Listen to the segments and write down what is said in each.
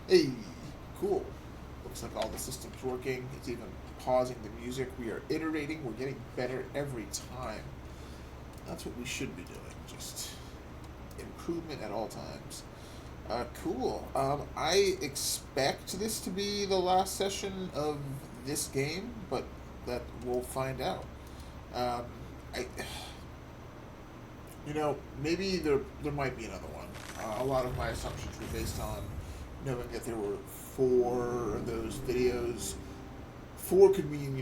Hey, cool. Looks like all the systems working. It's even pausing the music. We are iterating. We're getting better every time. That's what we should be doing. Just improvement at all times. Cool. I expect this to be the last session of this game, but that we'll find out. Um, I, maybe there might be another one. A lot of my assumptions were based on knowing that there were four of those videos. Four could mean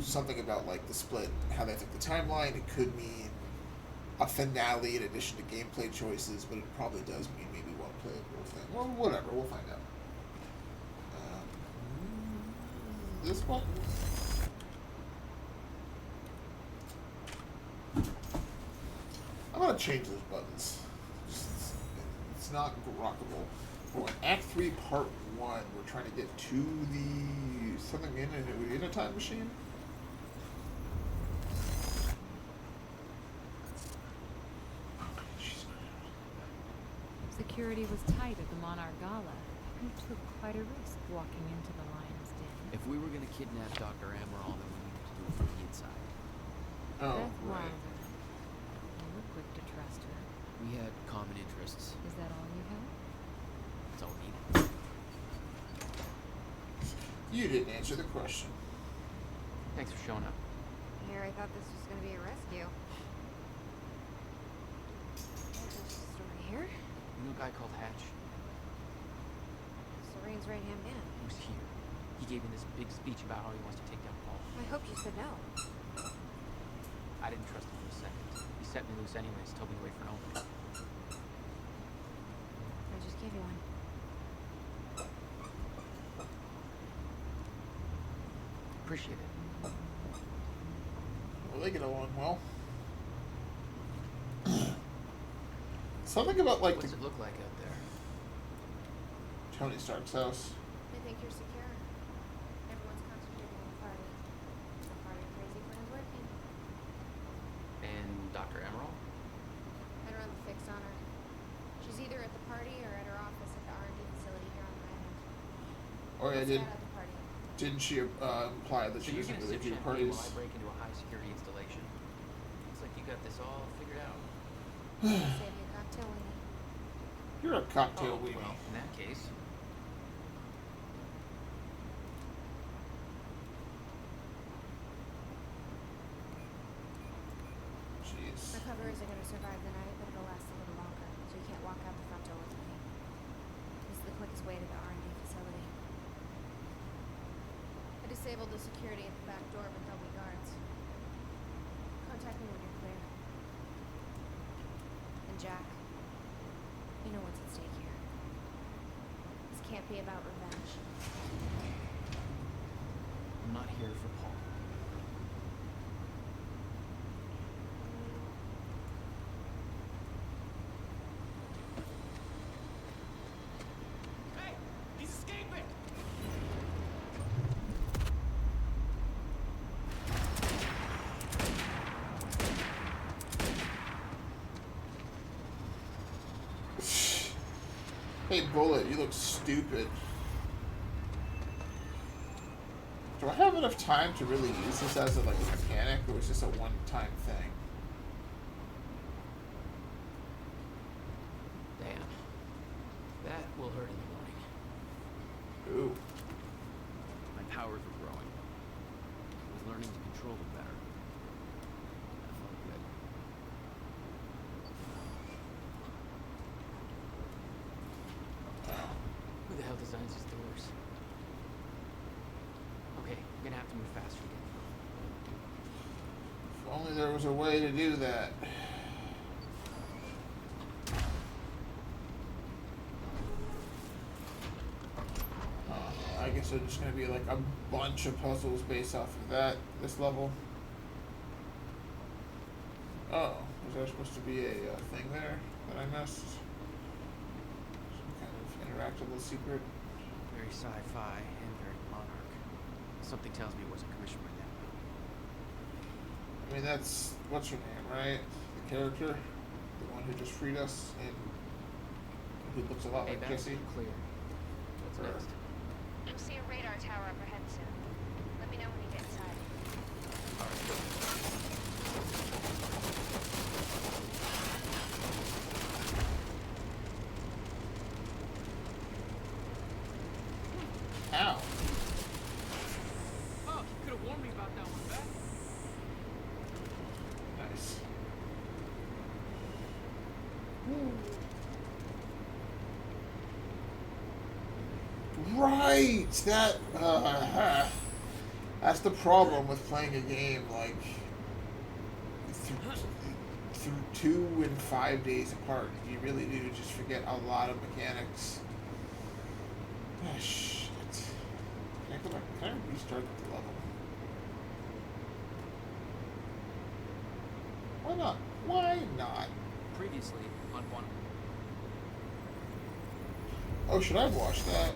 something about like the split, how they affect the timeline. It could mean a finale in addition to gameplay choices, but it probably does mean maybe one playable thing. Well, whatever. We'll find out. This button. I'm gonna change those buttons. It's not rockable. For Act 3, Part 1, we're trying to get to the something in a time machine. Security was tight at the Monarch Gala. You took quite a risk walking into the lion's den. If we were gonna kidnap Dr. Amaral, then we needed to do it from the inside. Oh, Beth right. Wilder. You were quick to trust her. We had common interests. Is that all you had? That's all we needed. You didn't answer the question. Thanks for showing up. Here, I thought this was going to be a rescue. There's a story here. You know a guy called Hatch? Serene's right-hand man. He was here. He gave me this big speech about how he wants to take down Paul. I hope you said no. I didn't trust him for a second. He set me loose anyways, told me to wait for an opening. I just gave you one. Appreciate it. Well, they get along well. Something about like What's it look like out there? Tony Stark's house. I think you're secure. Everyone's concentrating on the party. The party crazy plan's working. And Dr. Amaral? I'd run the fix on her. She's either at the party or at her office at the R&D facility here on the island. Oh yeah, What's did that at the party? didn't she imply that So she you're doesn't gonna really sip do champagne parties? while I break into a high security installation? Looks like you got this all figured out. Save you a cocktail, Winnie. You're a cocktail weenie. Well, in that case, Jeez. My cover isn't going to survive the night, but it'll last a little longer, so you can't walk out the front door with me. This is the quickest way to the R&D facility. I disabled the security at the back door, but there'll be guards. Contact me when you're clear. And Jack, you know what's at stake here. This can't be about revenge. I'm not here for Paul. Hey! He's escaping! Hey, Bullet, you look stupid. Do I have enough time to really use this as a mechanic, or is this a one-time thing? Damn. That will hurt in the morning. Ooh. My powers were growing. I was learning to control them better. That felt good. Who the hell designs these doors? Okay, I'm gonna have to move faster again. If only there was a way to do that. I guess there's just gonna be like a bunch of puzzles based off of this level. Oh, was there supposed to be a thing there that I missed? Some kind of interactable secret. Very sci-fi and very monarch. Something tells me it wasn't commissioned by them. I mean, that's what's her name, right? The character, the one who just freed us, and who looks a lot Hey, like that's Jesse. clear. Let's What's next? You'll see a radar tower up ahead soon. Let me know when you get inside. All right. Ow. Oh, you could have warned me about that one, Beth. Nice. Right! That's the problem with playing a game like through 2 and 5 days apart. You really do just forget a lot of mechanics. Ah, shit. Can I go back? Can I restart the level? Why not? Why not? Previously on one. Oh, should I watch that?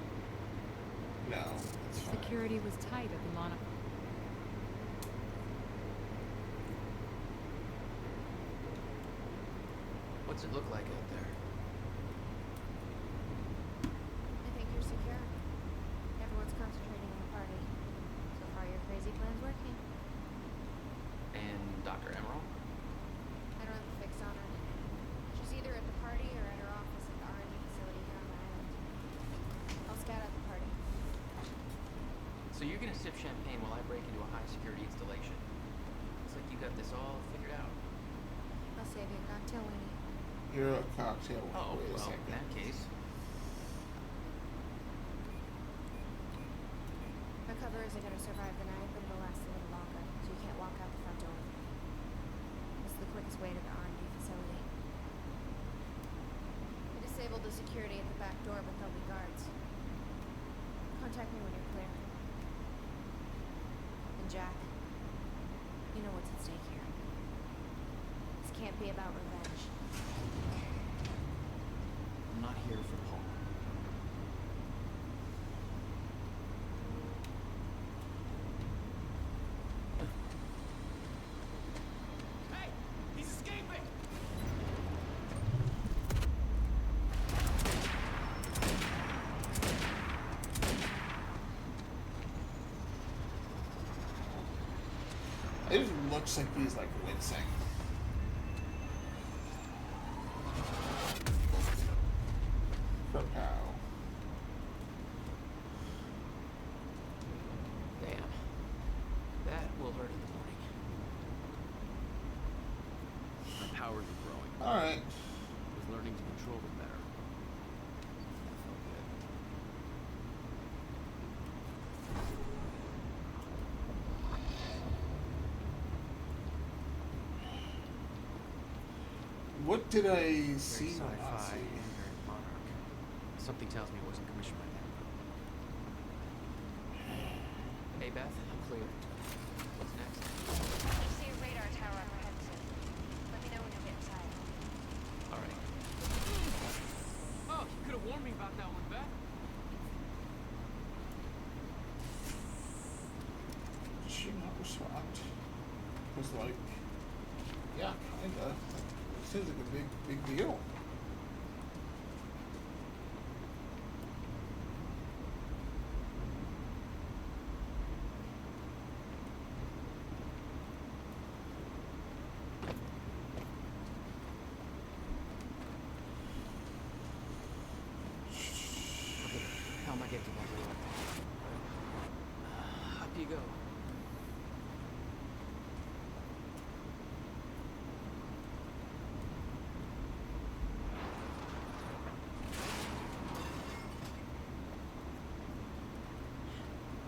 No, it's fine. Security was tight at the Monarch. What's it look like out there? I think you're secure. Everyone's concentrating on the party. So far, your crazy plan's working. And Dr. Emerald? I don't have a fix on her. She's either at the party or at her office at the R&D facility here on the island. I'll scout out the party. So you're gonna sip champagne while I break into a high security installation. Looks like you got this all figured out. I'll save you a cocktail, Winnie. You're a cocktail. Oh, Wait a well, second. in that case. Our cover isn't going to survive the night, but it'll last a little longer, so you can't walk out the front door. This is the quickest way to the R&D facility. I disabled the security at the back door, but there'll be guards. Contact me when you're clear. And Jack, you know what's at stake here. This can't be about revenge. I'm not here for Paul. Hey! He's escaping! It just looks like he's like wincing. From how? Damn. That will hurt in the morning. My powers are growing. Alright. I was learning to control them better. That felt good. What did I Very see or not sci-fi see? and very monarch. Something tells me it wasn't commissioned by them. Hey Beth, I'm clear. What's next? You'll see a radar tower up ahead soon. Let me know when you get inside. All right. Oh, you could have warned me about that one, Beth. Did she not respond? Because, like, yeah, kinda. It seems like a big deal. Okay, how am I getting to that door? Up you go.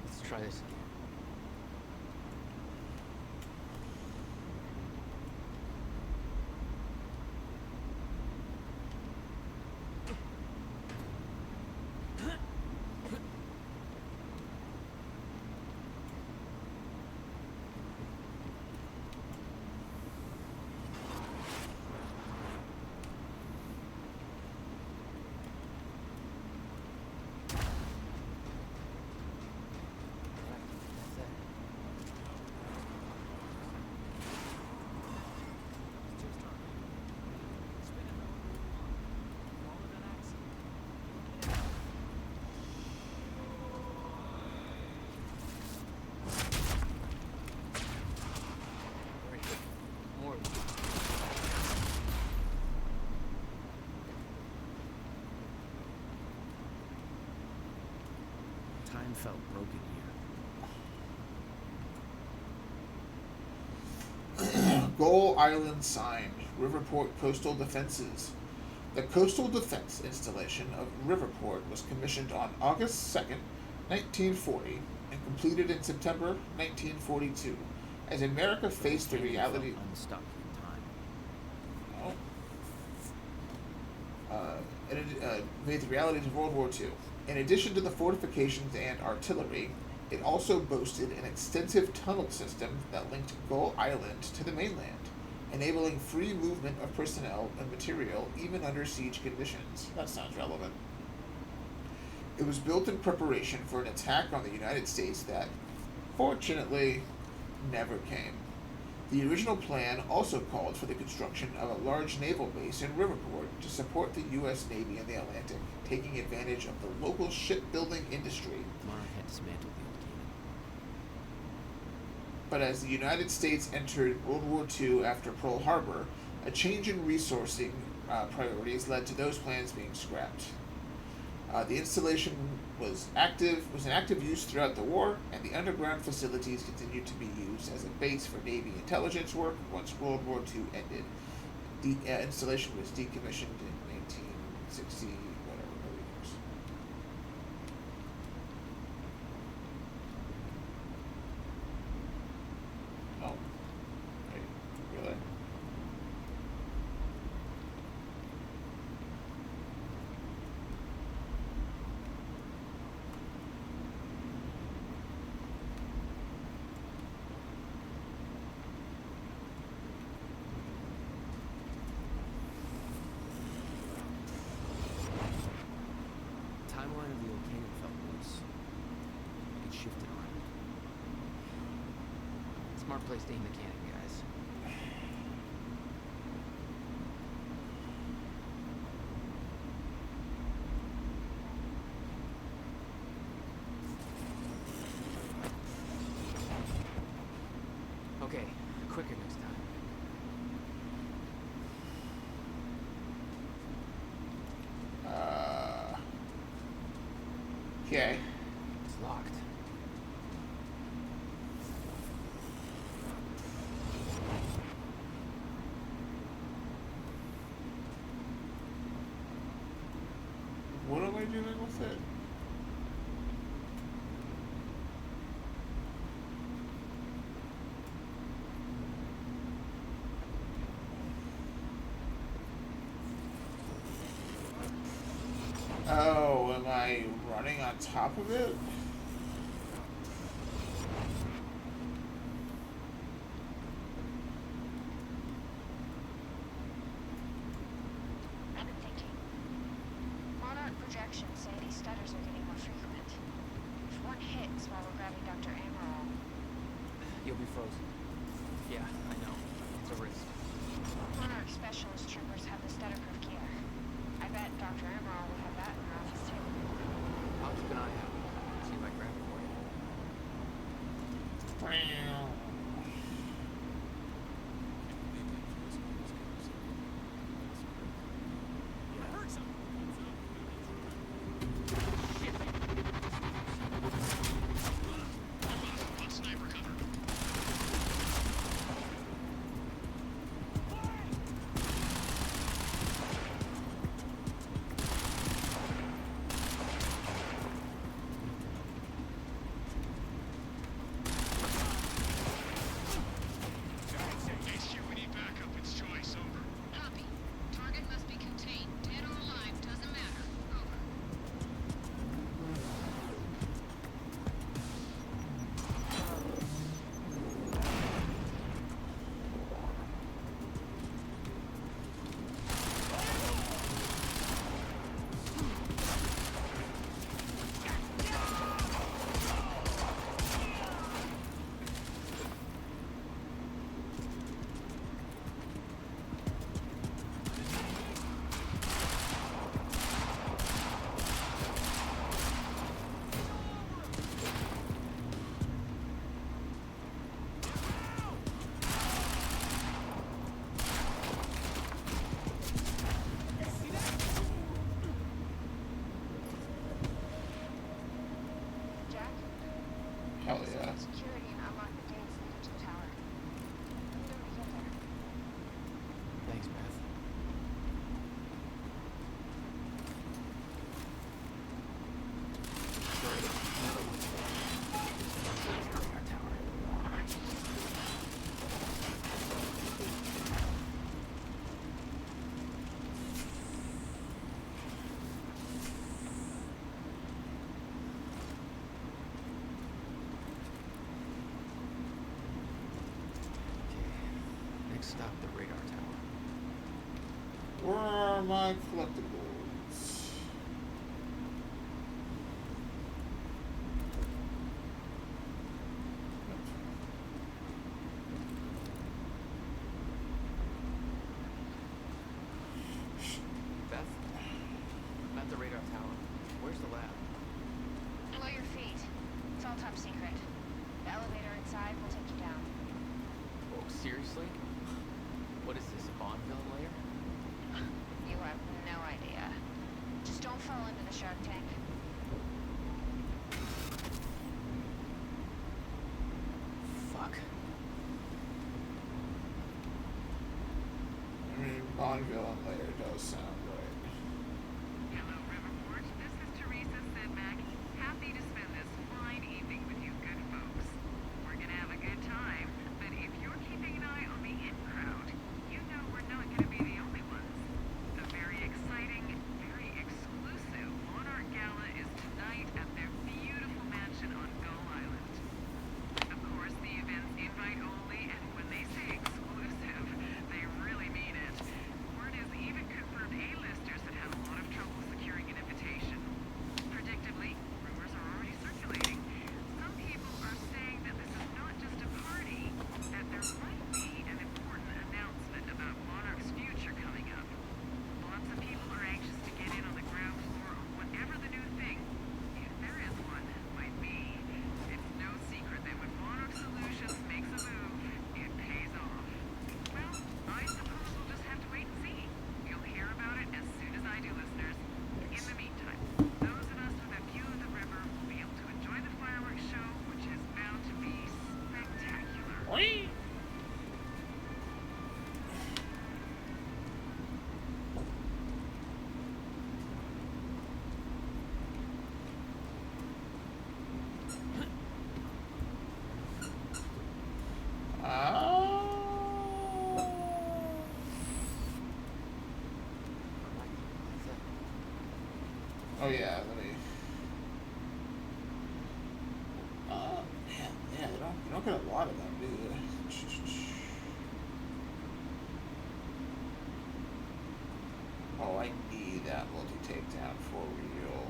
Let's try this again. Something felt broken here. Gull Island sign. Riverport Coastal Defenses. The coastal defense installation of Riverport was commissioned on August 2nd, 1940, and completed in September 1942, as America faced the reality. Felt unstuck in time. Made the realities of World War II. In addition to the fortifications and artillery, it also boasted an extensive tunnel system that linked Gull Island to the mainland, enabling free movement of personnel and material even under siege conditions. That sounds relevant. It was built in preparation for an attack on the United States that, fortunately, never came. The original plan also called for the construction of a large naval base in Riverport to support the U.S. Navy in the Atlantic, taking advantage of the local shipbuilding industry. Monarch had dismantled the old cannon. But as the United States entered World War II after Pearl Harbor, a change in resourcing priorities led to those plans being scrapped. The installation was in active use throughout the war, and the underground facilities continued to be used as a base for Navy intelligence work once World War II ended. The installation was decommissioned in 1960, whatever, nobody knows. Oh. Wait, really? The timeline of the old cannon felt loose. It shifted around. Smart place to aim the cannon, guys. Okay, quicker next time. Okay. It's locked. What am I doing with it? Oh, am I running on top of it? I've been thinking. Monarch projections say these stutters are getting more frequent. If one hits while we're grabbing Dr. Amaral, You'll be frozen. Yeah, I know. It's a risk. Monarch specialist troopers have the stutter-proof gear. I bet Dr. Amaral will have that in her office too. I'll keep an eye out. See if I grab it for you. stop the radar tower. Where are my collectibles? Beth? I'm at the radar tower. Where's the lab? Below your feet. It's all top secret. The elevator inside will take you down. Oh, seriously? What is this, a Bond villain lair? You have no idea. Just don't fall into the shark tank. Fuck. I mean, Bonneville and later does sound right. Hello, Riverport. This is Teresa Sidmack. Happy to spend this fine evening with you good folks. We're gonna have a good time, but if you're keeping an eye on the in crowd, you know we're not gonna be the only ones. The very exciting, very exclusive Monarch Gala is tonight at their beautiful mansion on Gull Island. Of course, the event's invite only, and when they say exclusive, they really mean it. Word is even confirmed A-listers have had a lot of trouble securing an invitation. Predictably, rumors are already circulating. Some people are saying that this is not just a party, that there might be an important announcement about Monarch's future coming up. Lots of people are anxious to get in on the ground floor of whatever the new thing, if there is one, might be. It's no secret that when Monarch Solutions makes a move, it pays off. Well, I suppose we'll just have to wait and see. You'll hear about it as soon as I do, listeners. In the meantime, those of us with a view of the river will be able to enjoy the fireworks show, which is bound to be spectacular. Oh yeah, let me. Man, yeah, you don't get a lot of them, do you? Oh, I need that multi-takedown for real.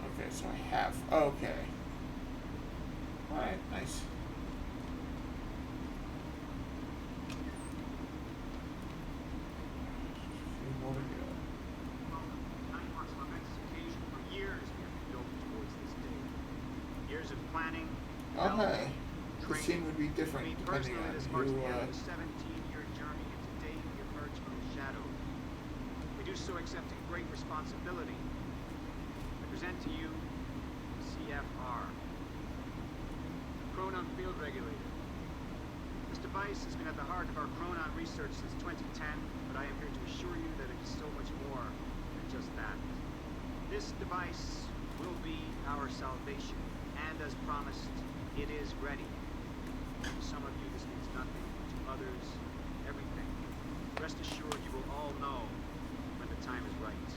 Okay, so I have. Okay. Alright, nice. Few more to go. Nine marks a momentous occasion. For years we have been building towards this day. Years of planning, Okay. development, The training. scene would be For different me depending personally, on this marks who. the end of a 17-year journey, and today we emerge from the shadows. We do so accepting great responsibility. I present to you CFR, the Chronon Field Regulator. This device has been at the heart of our Chronon research since 2010, but I am here to assure you that it is so much more than just that. This device will be our salvation, and as promised, it is ready. To some of you, this means nothing. To others, everything. Rest assured, you will all know when the time is right.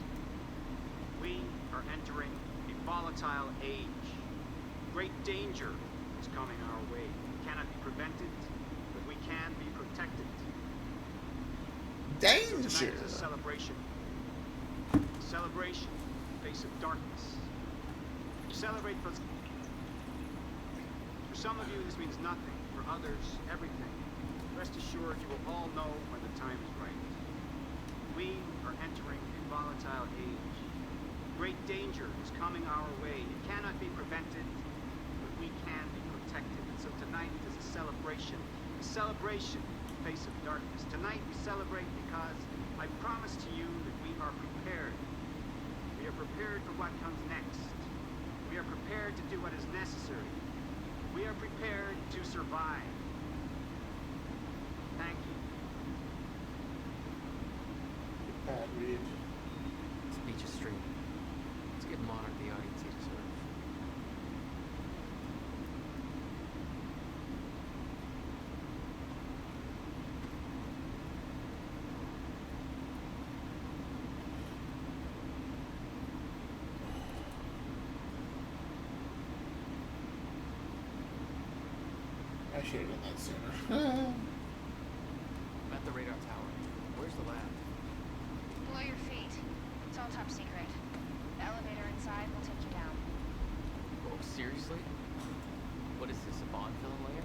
We are entering a volatile age. Great danger is coming our way. It cannot be prevented, but we can be protected. So Danger! tonight is a celebration. A celebration in the face of darkness. We celebrate for some of you, this means nothing. For others, everything. Rest assured, you will all know when the time is right. We are entering a volatile age. Great danger is coming our way. It cannot be prevented, but we can be protected. And so tonight is a celebration. A celebration in the face of darkness. Tonight we celebrate because I promise to you that we are prepared. We are prepared for what comes next. We are prepared to do what is necessary. We are prepared to survive. Thank you. Bad read. Speech is streaming. Let's give Monarch the audience he deserves. I should have done that sooner. I'm at the radar tower. Where's the lab? Below your feet. It's all top secret. The elevator inside will take you down. Oh, seriously? What is this, a Bond villain layer?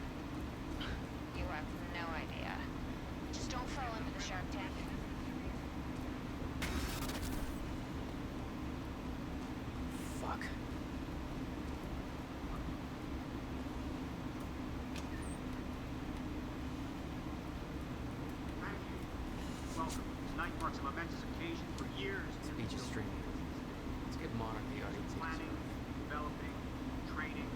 You have no idea. Just don't fall into the shark tank. Fuck. Thank you. Welcome. Tonight marks a momentous occasion for years. Speech is streaming. Let's give Monarch the audience. Planning, developing, training.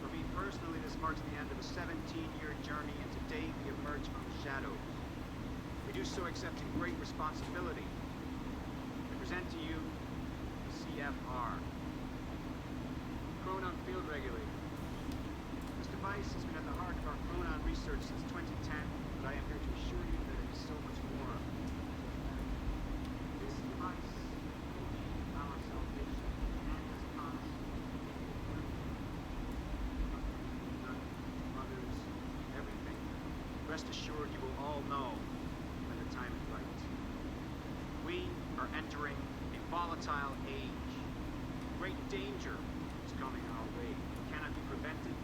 For me personally, this marks the end of a 17-year journey, and today we emerge from the shadows. We do so accepting great responsibility. I present to you the CFR, Chronon Field Regulator. This device has been at the heart of our chronon research since 2010, but I am here to assure you that it is so much more. This device will be our salvation, and as promised, others, everything. Rest assured you will all know when the time is right. We are entering a volatile age. Great danger is coming our way. It cannot be prevented,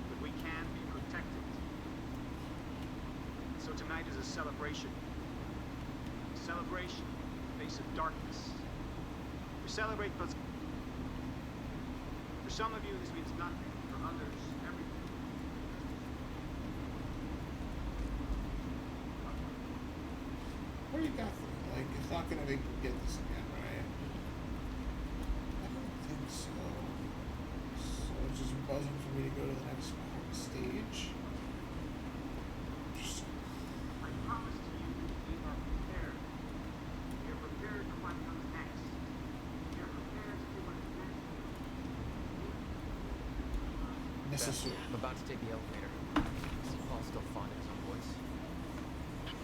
but we can be protected. So tonight is a celebration. A celebration in the face of darkness. We celebrate because for some of you this means nothing, for others everything. What do you got for me? Like, it's not gonna make me get this again, right? I don't think so. So it's just buzzing for me to go to the next stage. Just I promise to you, we are prepared. We are prepared for what comes next. We are prepared to do what is next. necessary. I'm about to take the elevator. See Paul's still fondling his own voice.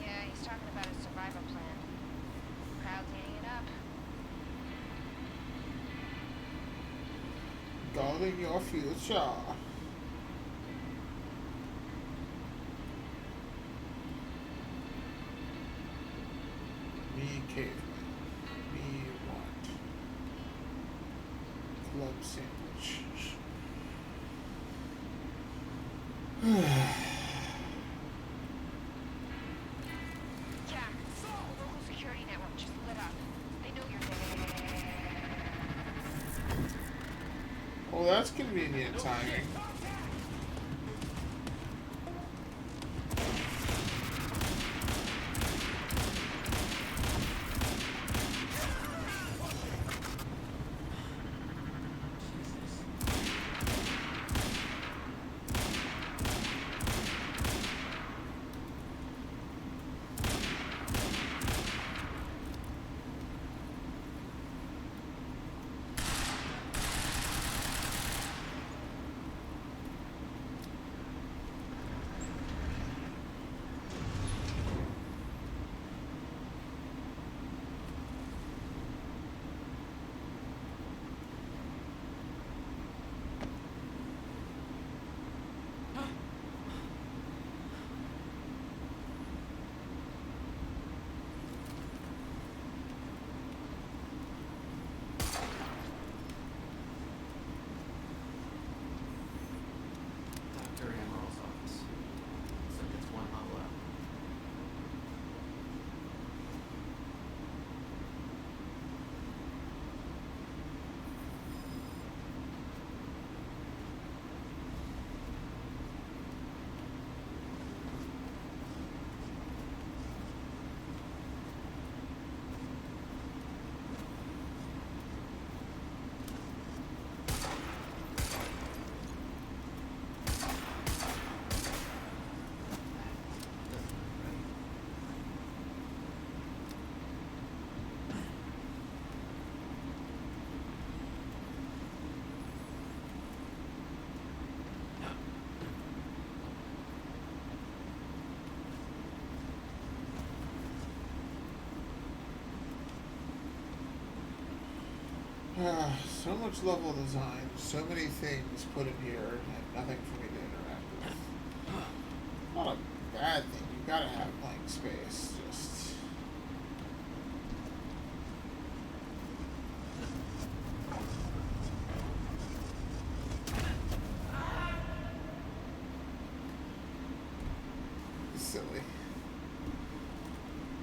Yeah, he's talking about his survival plan. Crowd's eating it up. Guarding your future. Me caveman. Me want. Club sandwich. Jack, the local security network just lit up. They know you're there. Well, that's convenient timing. Dr. Emerald's office. Looks like it's one level up. So much level design, so many things put in here, and nothing for me to interact with. Not a bad thing. You gotta have blank space. Just. It's silly.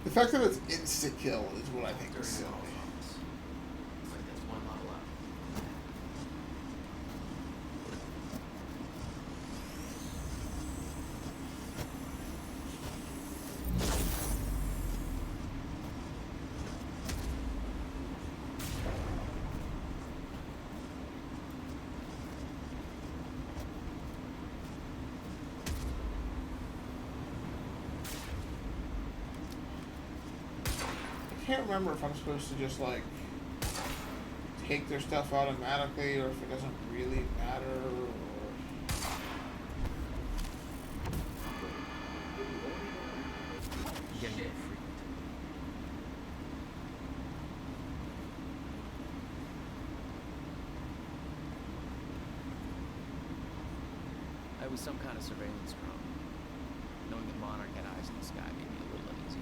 The fact that it's insta kill is what I think is silly. Looks like that's one level up. I can't remember if I'm supposed to just like take their stuff automatically or if it doesn't really matter or Getting Shit. more frequent. It was some kind of surveillance drone. Knowing that Monarch had eyes in the sky made me a little uneasy.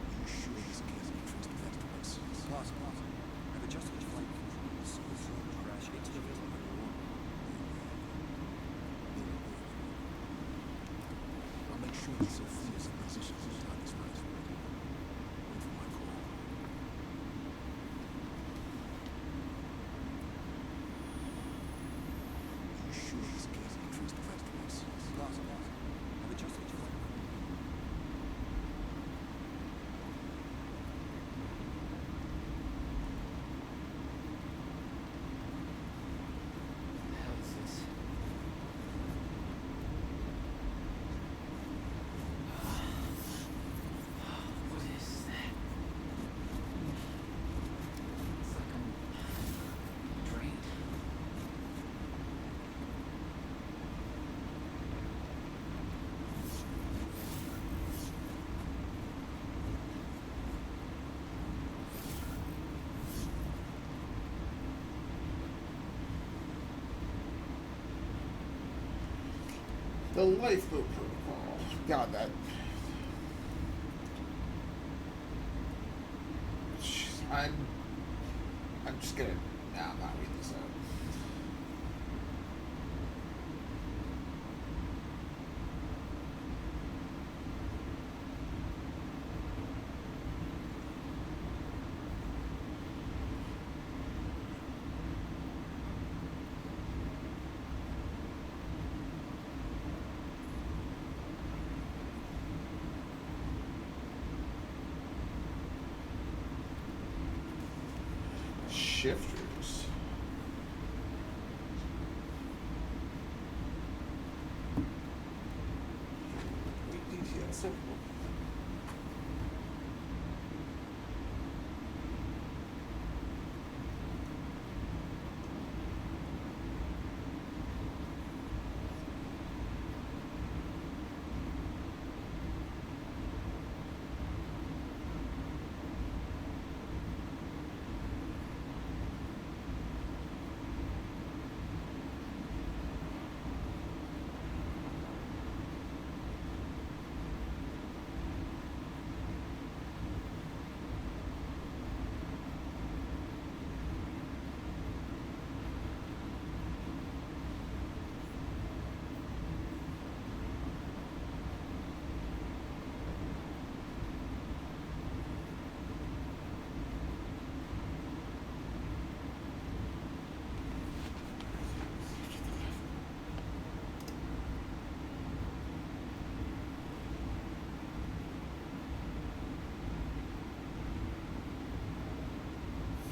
You sure this case of trust vectors? Pause. I've adjusted your flight controls. Crash into the vessel number 1. I'll make sure that Sophia's in position for the time is right. Wait for my call. You sure this case of trust vectors? Pause. I've adjusted your flight. What the hell is this? What is that? It's like I'm drained. the lifeboat protocol. God, that. I'm just gonna. Nah, I'm not reading this out. Shifters. Great details.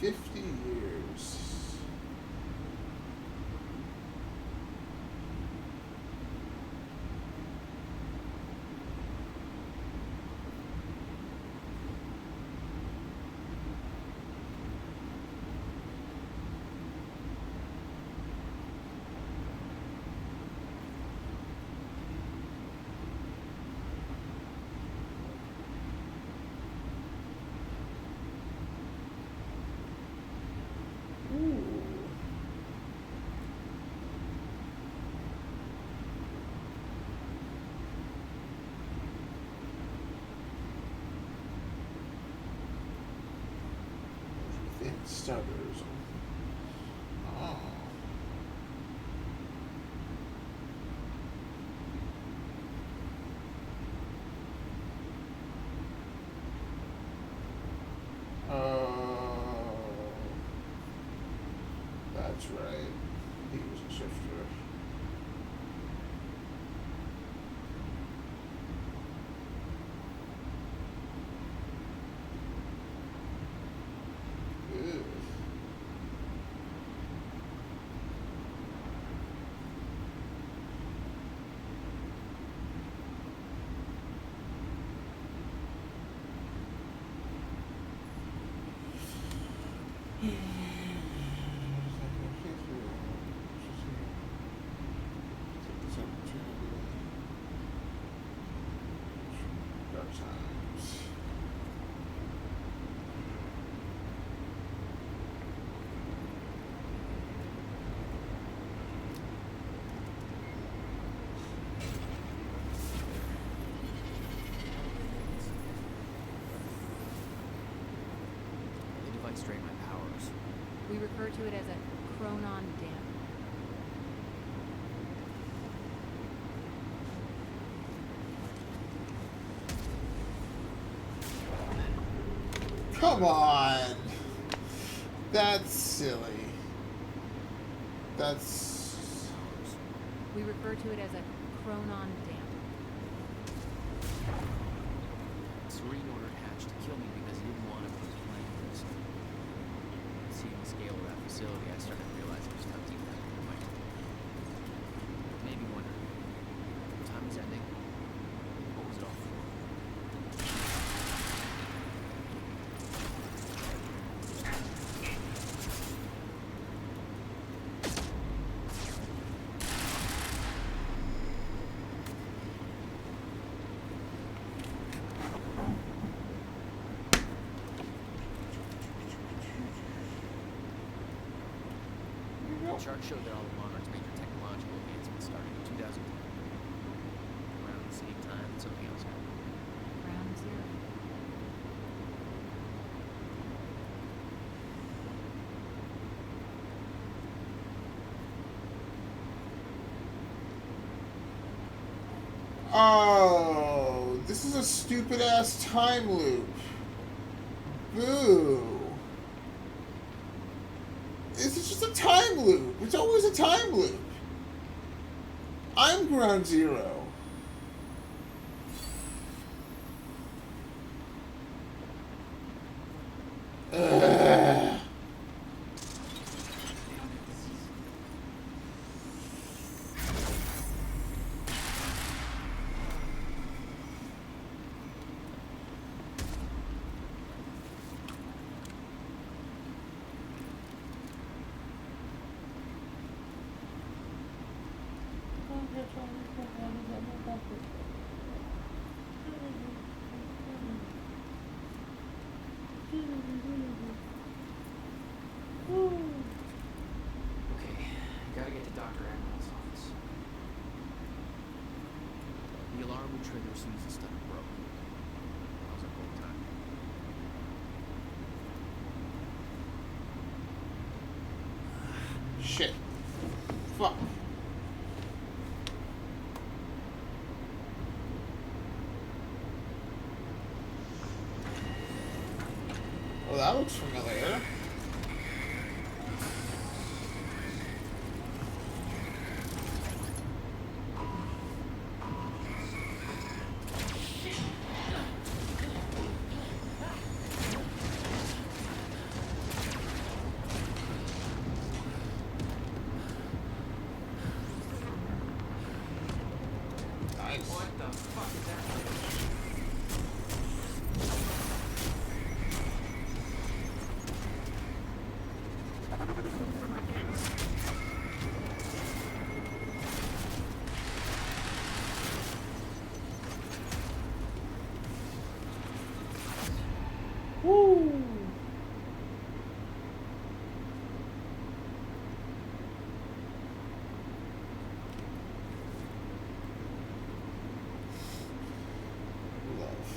$50 years. in starters. Oh. Oh. That's right. He was a shifter. Ugh. Take this opportunity. Dark times. The device drained my powers. We refer to it as a chronon dam. Come on. That's silly. That's. We refer to it as a chronon dam. Serene ordered Hatch to kill me because he didn't want to put his plan in risk. Seeing the scale of that facility, I started realizing just how deep that hole might be. It made me wonder, time was ending. What was it all for? The chart showed that all of Monarch's major technological advancements started in 2010. Around the same time that something else happened. Ground zero. Oh, this is a stupid ass time loop. Boo. This is just a time loop. It's always a time loop. I'm ground zero. Ugh. Okay, gotta get to Dr. Admiral's office. The alarm would trigger as soon as the stutter broke. I was up all the time. Shit. Fuck. Well, that looks familiar. Nice. What the fuck is that? Woo. Love.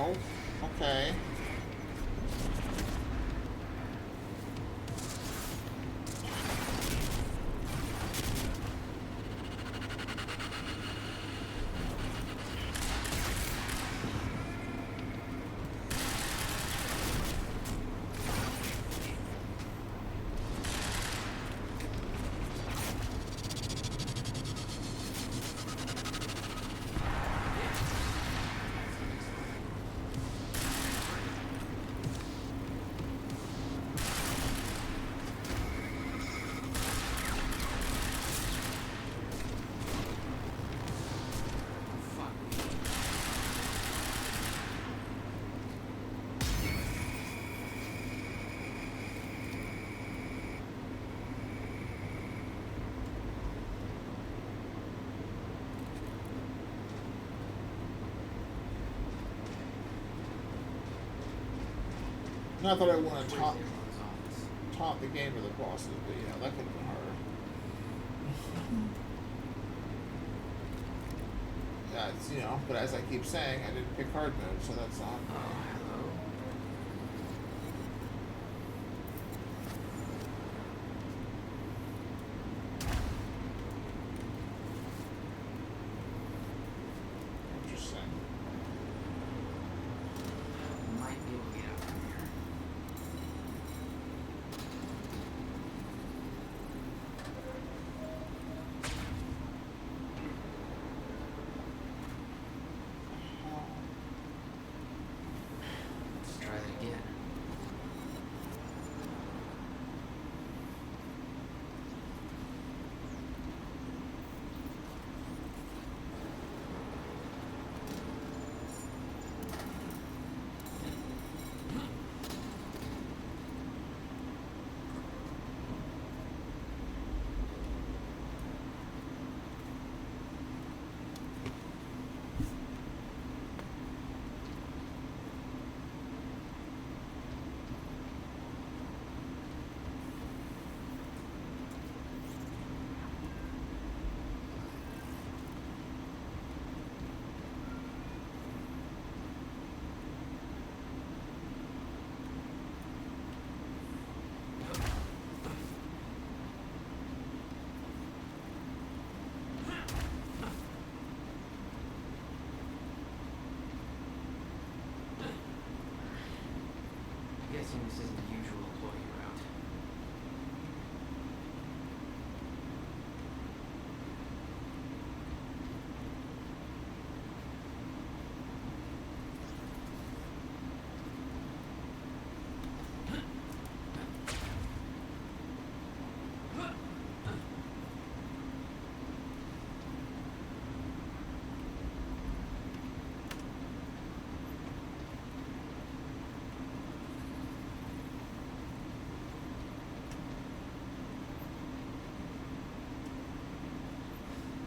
Ow. Okay. Not that I want to taunt the game or the bosses, but yeah, that could have been harder. Yeah, it's, you know, but as I keep saying, I didn't pick hard mode, so that's on. Oh, hello. Interesting. Might be able to get out from here. Let's try that again. Guessing this isn't the usual employee route.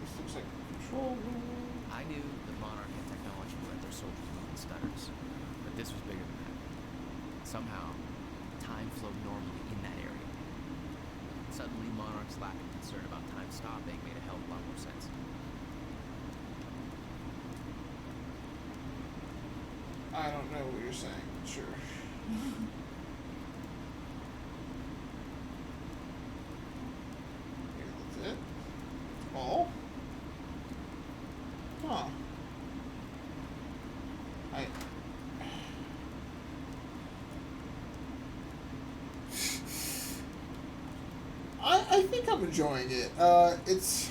This looks like a control room. I knew the Monarch had technology to let their soldiers move in stutters, but this was bigger than that. Somehow, time flowed normally in that area. Suddenly, Monarch's lack of concern about time stopping made a hell of a lot more sense. I don't know what you're saying, but sure. Okay, that's it. Oh. Huh. I think I'm enjoying it. It's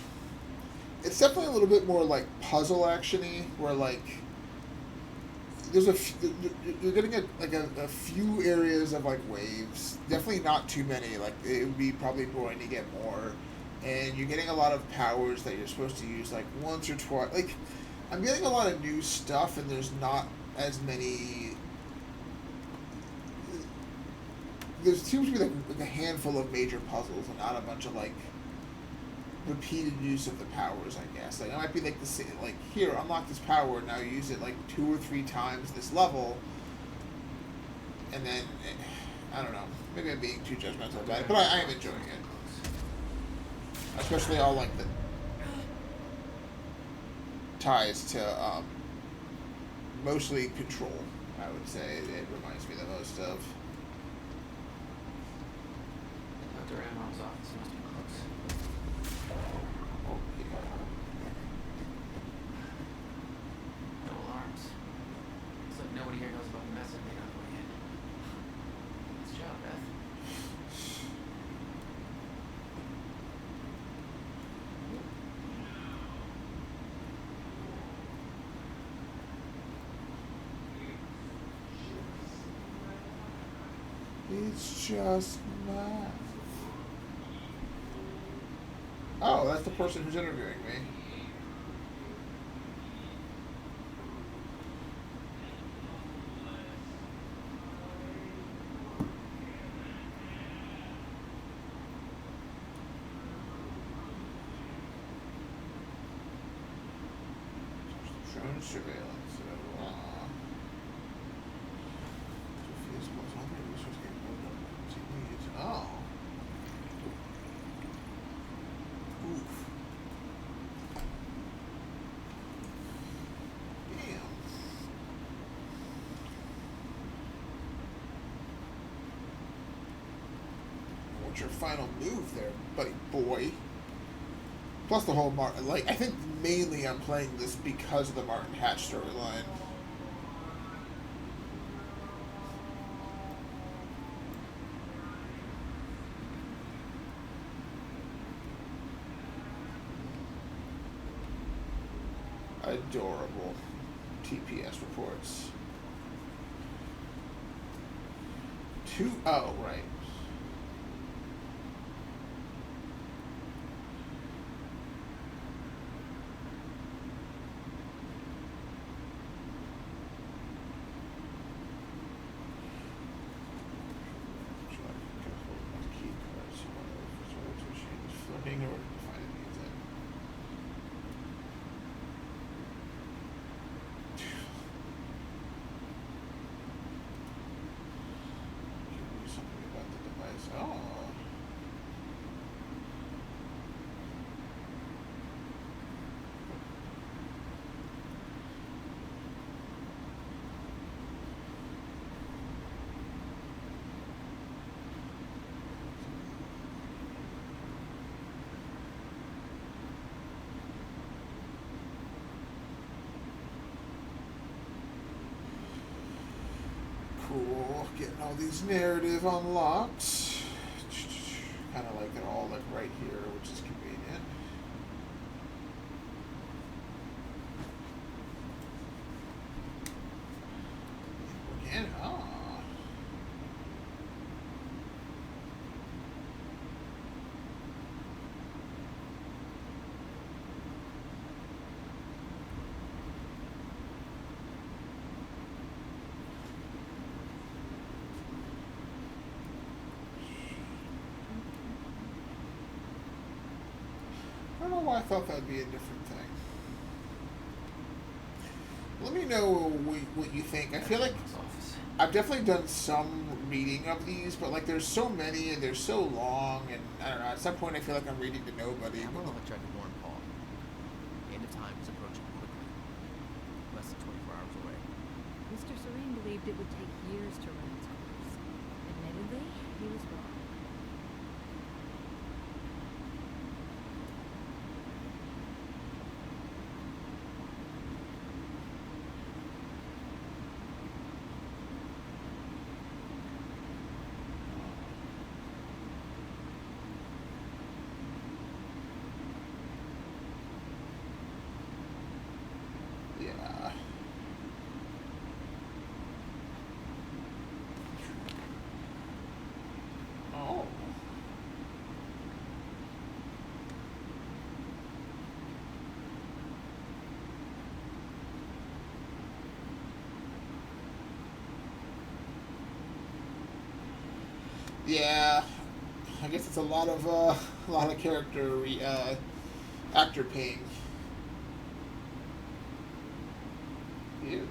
definitely a little bit more like puzzle actiony, where like there's you're getting a few areas of like waves. Definitely not too many. Like it would be probably boring to get more, and you're getting a lot of powers that you're supposed to use like once or twice. Like I'm getting a lot of new stuff, and there's not as many. There seems to be like a handful of major puzzles, and not a bunch of like repeated use of the powers. I guess like it might be like the same. Like here, unlock this power. Now use it like 2 or 3 times this level, and then I don't know. Maybe I'm being too judgmental about it, but I am enjoying it. Especially all like the ties to mostly Control, I would say. It reminds me the most of. Dr. Amron's office must be close. Oh, yeah. No alarms. Looks like nobody here knows about the mess I made on the way in. Nice job, Beth. It's just math. Oh, that's the person who's interviewing me. Drone surveillance. Oh. Oof. Damn. What's your final move there, buddy boy? Plus the whole I think mainly I'm playing this because of the Martin Hatch storyline. Adorable. TPS reports. Oh, right. Flipping or define it means it. Can do something about the device. Oh. Cool. Getting all these narrative unlocked. Kind of like they're all like right here, which is convenient. Again, ah. I don't know why I thought that'd be a different thing. Let me know what you think. I feel like I've definitely done some reading of these, but like there's so many and they're so long, and I don't know. At some point, I feel like I'm reading to nobody. Amron tried to warn Paul. The end of time is approaching quickly. Less than 24 hours away. Mr. Serene believed it would take years to run its course. Admittedly, he was wrong. Yeah. Oh. Yeah. I guess it's a lot of character actor paying. Ew.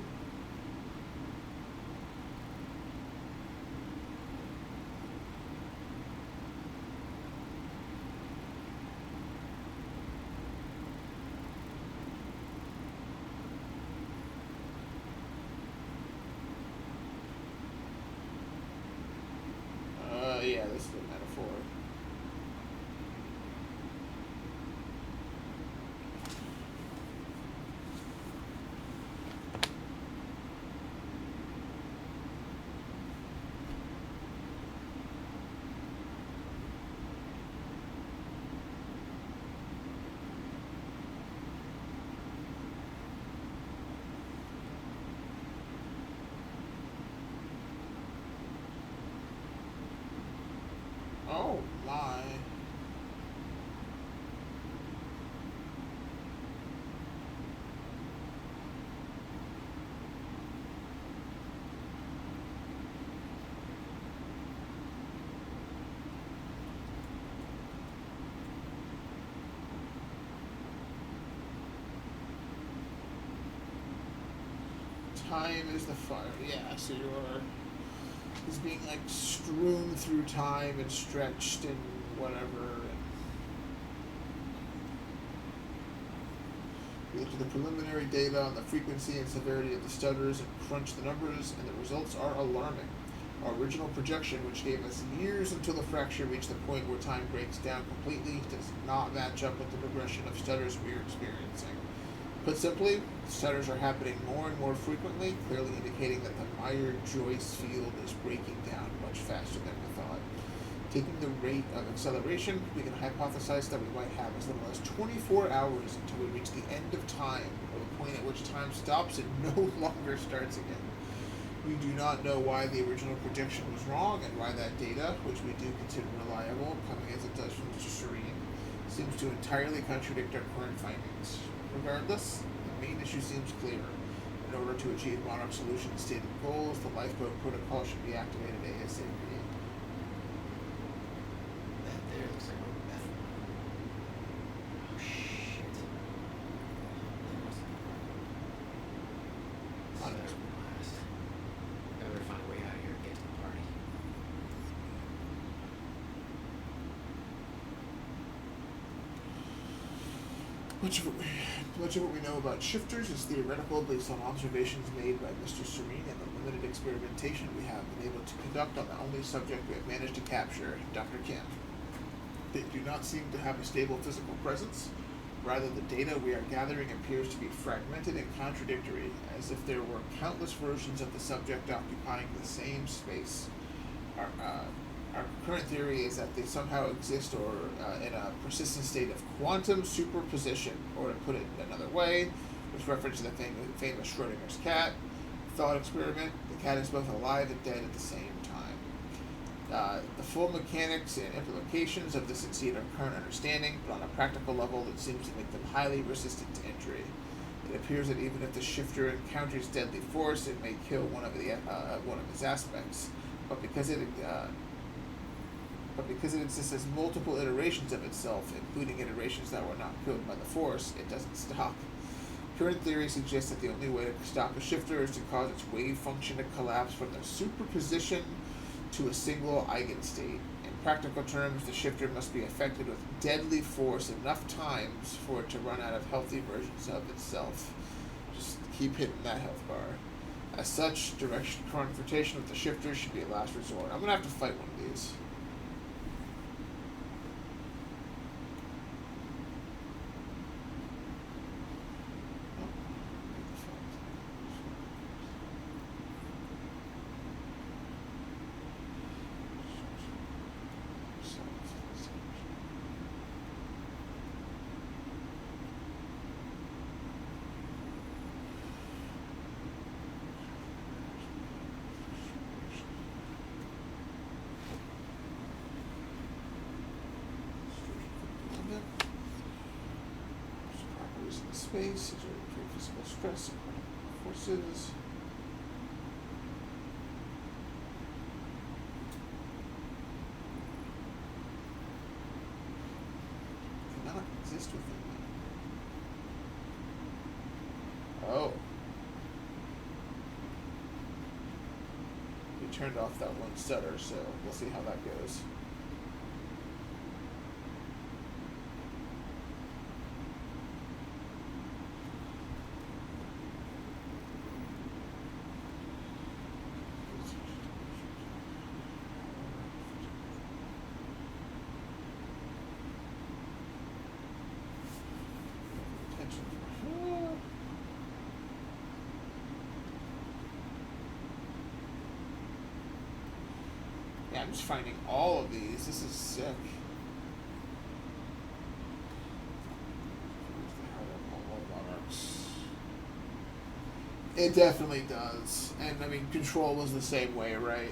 Time is the fire. Yeah, so you're is being like strewn through time and stretched and whatever. And we looked at the preliminary data on the frequency and severity of the stutters and crunched the numbers, and the results are alarming. Our original projection, which gave us years until the fracture reached the point where time breaks down completely, does not match up with the progression of stutters we are experiencing. Put simply, stutters are happening more and more frequently, clearly indicating that the Meyer-Joyce field is breaking down much faster than we thought. Taking the rate of acceleration, we can hypothesize that we might have as little as 24 hours until we reach the end of time, or the point at which time stops and no longer starts again. We do not know why the original projection was wrong and why that data, which we do consider reliable, coming as it does from Mr. Serene, seems to entirely contradict our current findings. Regardless, the main issue seems clear. In order to achieve Monarch Solutions' stated goals, the lifeboat protocol should be activated ASAP. That there looks like a method. Oh shit. That must have Honest. blast. I better find a way out of here and get to the party. Much of what we know about shifters is theoretical based on observations made by Mr. Serene and the limited experimentation we have been able to conduct on the only subject we have managed to capture, Dr. Kim. They do not seem to have a stable physical presence. Rather, the data we are gathering appears to be fragmented and contradictory, as if there were countless versions of the subject occupying the same space. Our current theory is that they somehow exist or in a persistent state of quantum superposition, or to put it another way, with reference to the famous Schrodinger's cat thought experiment. The cat is both alive and dead at the same time. The full mechanics and implications of this exceed our current understanding, but on a practical level, it seems to make them highly resistant to injury. It appears that even if the shifter encounters deadly force, it may kill one of its aspects, but because it exists as multiple iterations of itself, including iterations that were not killed by the Force, it doesn't stop. Current theory suggests that the only way to stop a shifter is to cause its wave function to collapse from the superposition to a single eigenstate. In practical terms, the shifter must be affected with deadly force enough times for it to run out of healthy versions of itself. Just keep hitting that health bar. As such, direct confrontation with the shifter should be a last resort. I'm gonna have to fight one of these. Space, exerting physical stress and forces. Cannot exist within them. Oh. We turned off that one stutter, so we'll see how that goes. Yeah, I'm just finding all of these. This is sick. It definitely does. And, I mean, Control was the same way, right?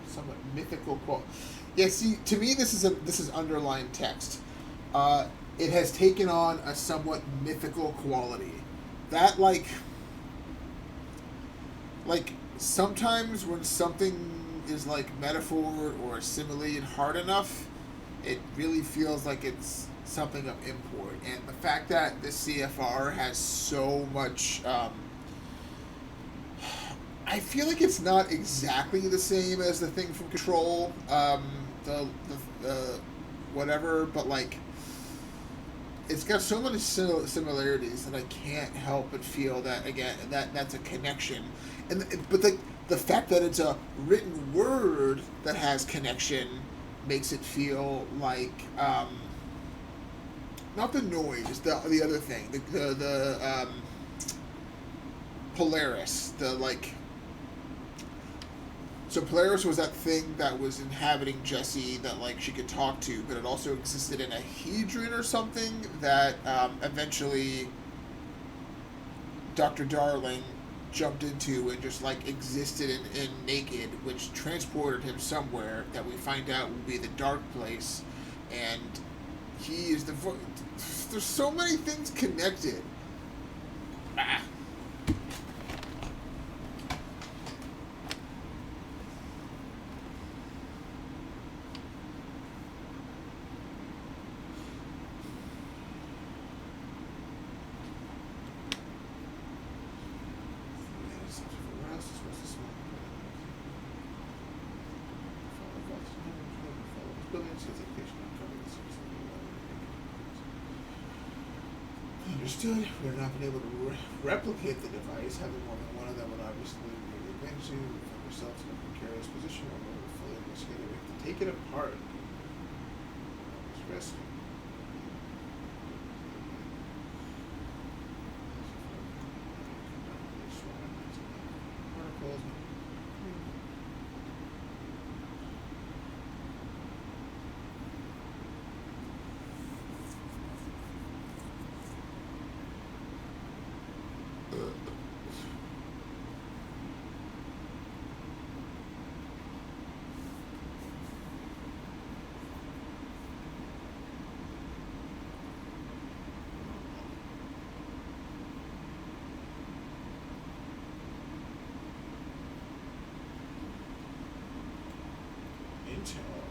Somewhat mythical quote. Yeah, see, to me, this is underlined text. it has taken on a somewhat mythical quality. That like sometimes when something is like metaphor or assimilated hard enough, it really feels like it's something of import. And the fact that the CFR has so much, I feel like it's not exactly the same as the thing from Control, the whatever, but like it's got so many similarities that I can't help but feel that again that's a connection, but the fact that it's a written word that has connection makes it feel like not the noise, the other thing, the Polaris, the like. So Polaris was that thing that was inhabiting Jessie that like she could talk to, but it also existed in a hedron or something that eventually Dr. Darling jumped into and just like existed in naked, which transported him somewhere that we find out will be the dark place, and he is the there's so many things connected. Ah. Understood. We have not been able to replicate the device. Having more than one of them would obviously be the advantage. We find ourselves in a precarious position where we're fully investigated. We have to take it apart. It's risk. Articles.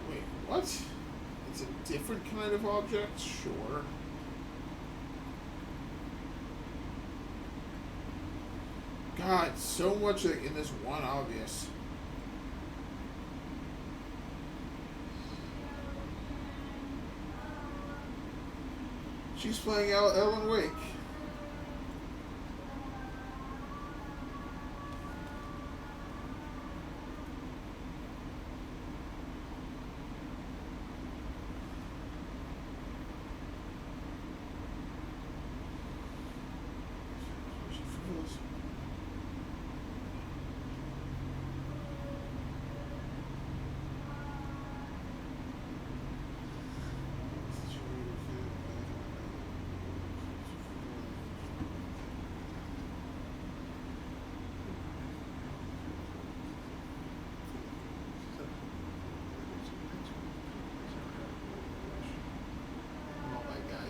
Wait, what? It's a different kind of object? Sure. God, so much in this one obvious. She's playing Ellen Wake.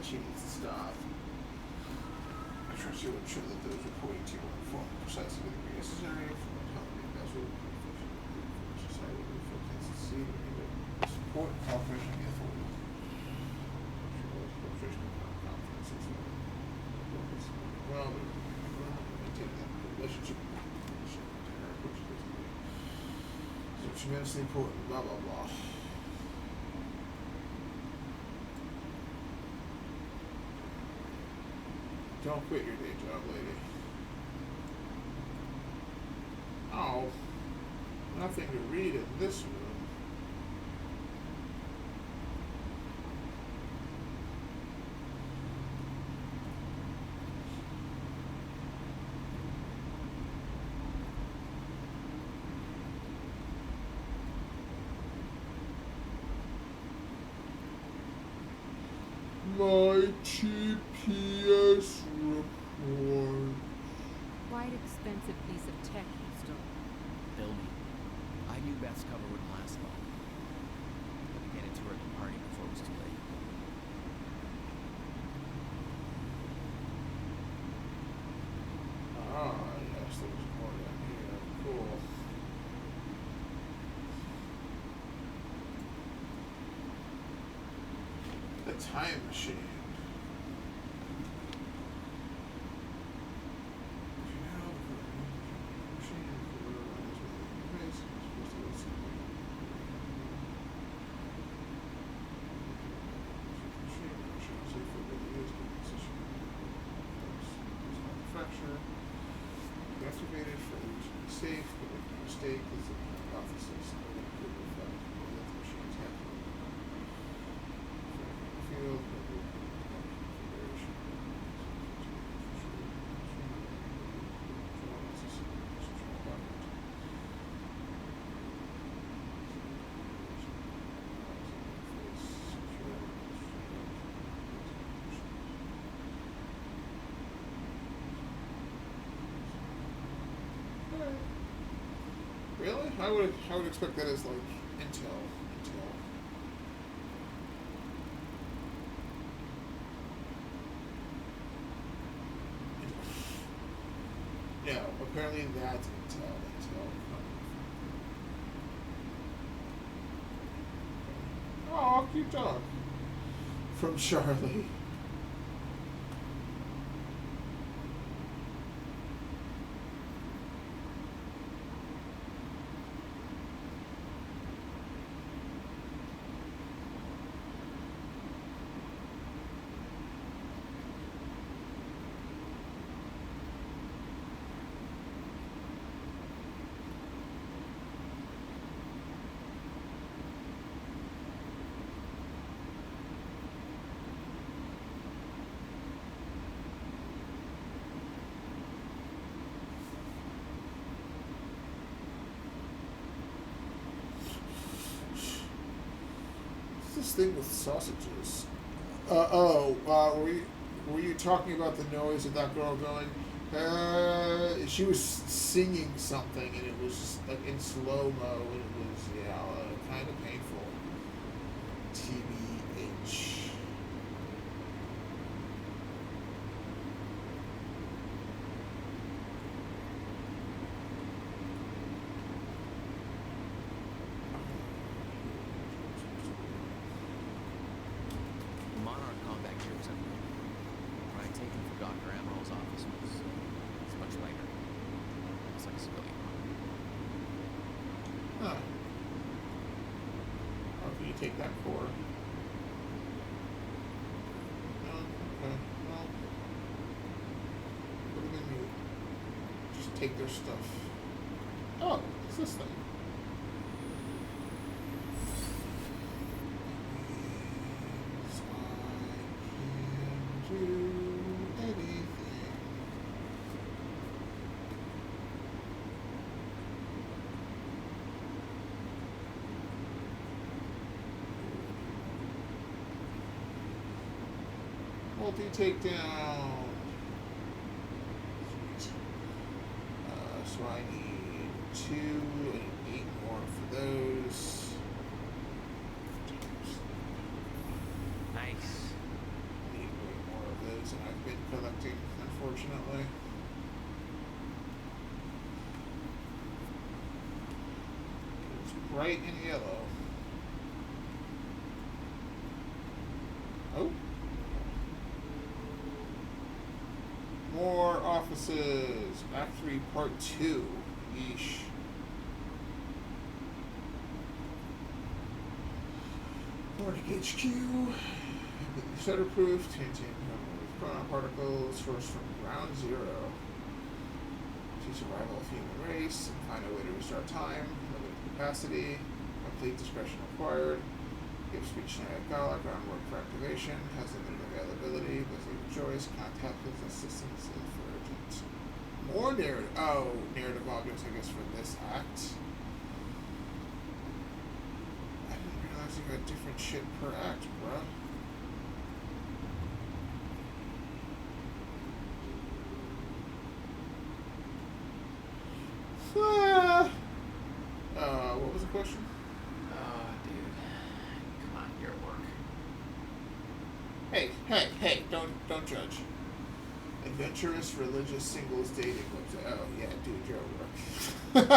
She needs to stop. I trust you will ensure that those reporting to you are informed precisely the degree necessary from the company as well as society will focus to see the support and cooperation of the authorities. Well, we maintain that relationship. So tremendously important, blah blah blah. Don't quit your day job, lady. Oh, nothing to read in this room. My GPS report. Quite expensive piece of tech you stole. Bill me. I knew Beth's cover wouldn't last long. Had to get into her at the party before it was too late. time machine. Fracture. Activated for it to be safe, but make no mistake, it's a hypothesis that it could reflect the machine's happening. Field, configuration. Really? I would expect that as like Intel. No, apparently that's Intel. Oh, cute dog. From Charlie. This thing with sausages. Were you talking about the noise of that girl going? She was singing something, and it was just like in slow mo, and it was kind of painful. TBH. Monarch combat gear was upgraded. What I'd taken for Dr. Amaral's office was much lighter. It's like a civilian one. Huh. How can you take that core? No, okay. Well, what do they do? Just take their stuff. Oh, it's this thing. I can do anything. Multi-takedown. So I need 2 and 8 more for those. Nice. Need way more of those than I've been collecting, unfortunately. It's bright in yellow. Oh. More offices. Act 3, Part 2. Yeesh. Nordic HQ. Shutterproof. Tantan chrono particles. Sourced from ground zero. To survival of human race. And find a way to restart time. Limited capacity. Complete discretion required. Give speech at Gala. Groundwork for activation. Has limited availability. Blizzard choice. Contact with assistance if urgent. More narrative. Oh, narrative objects, I guess, for this act. I didn't realize you got different shit per act, bruh. What was the question? Dude. Come on, you're at work. Hey, don't judge. Adventurous religious singles dating website. Oh yeah, dude, you're at work.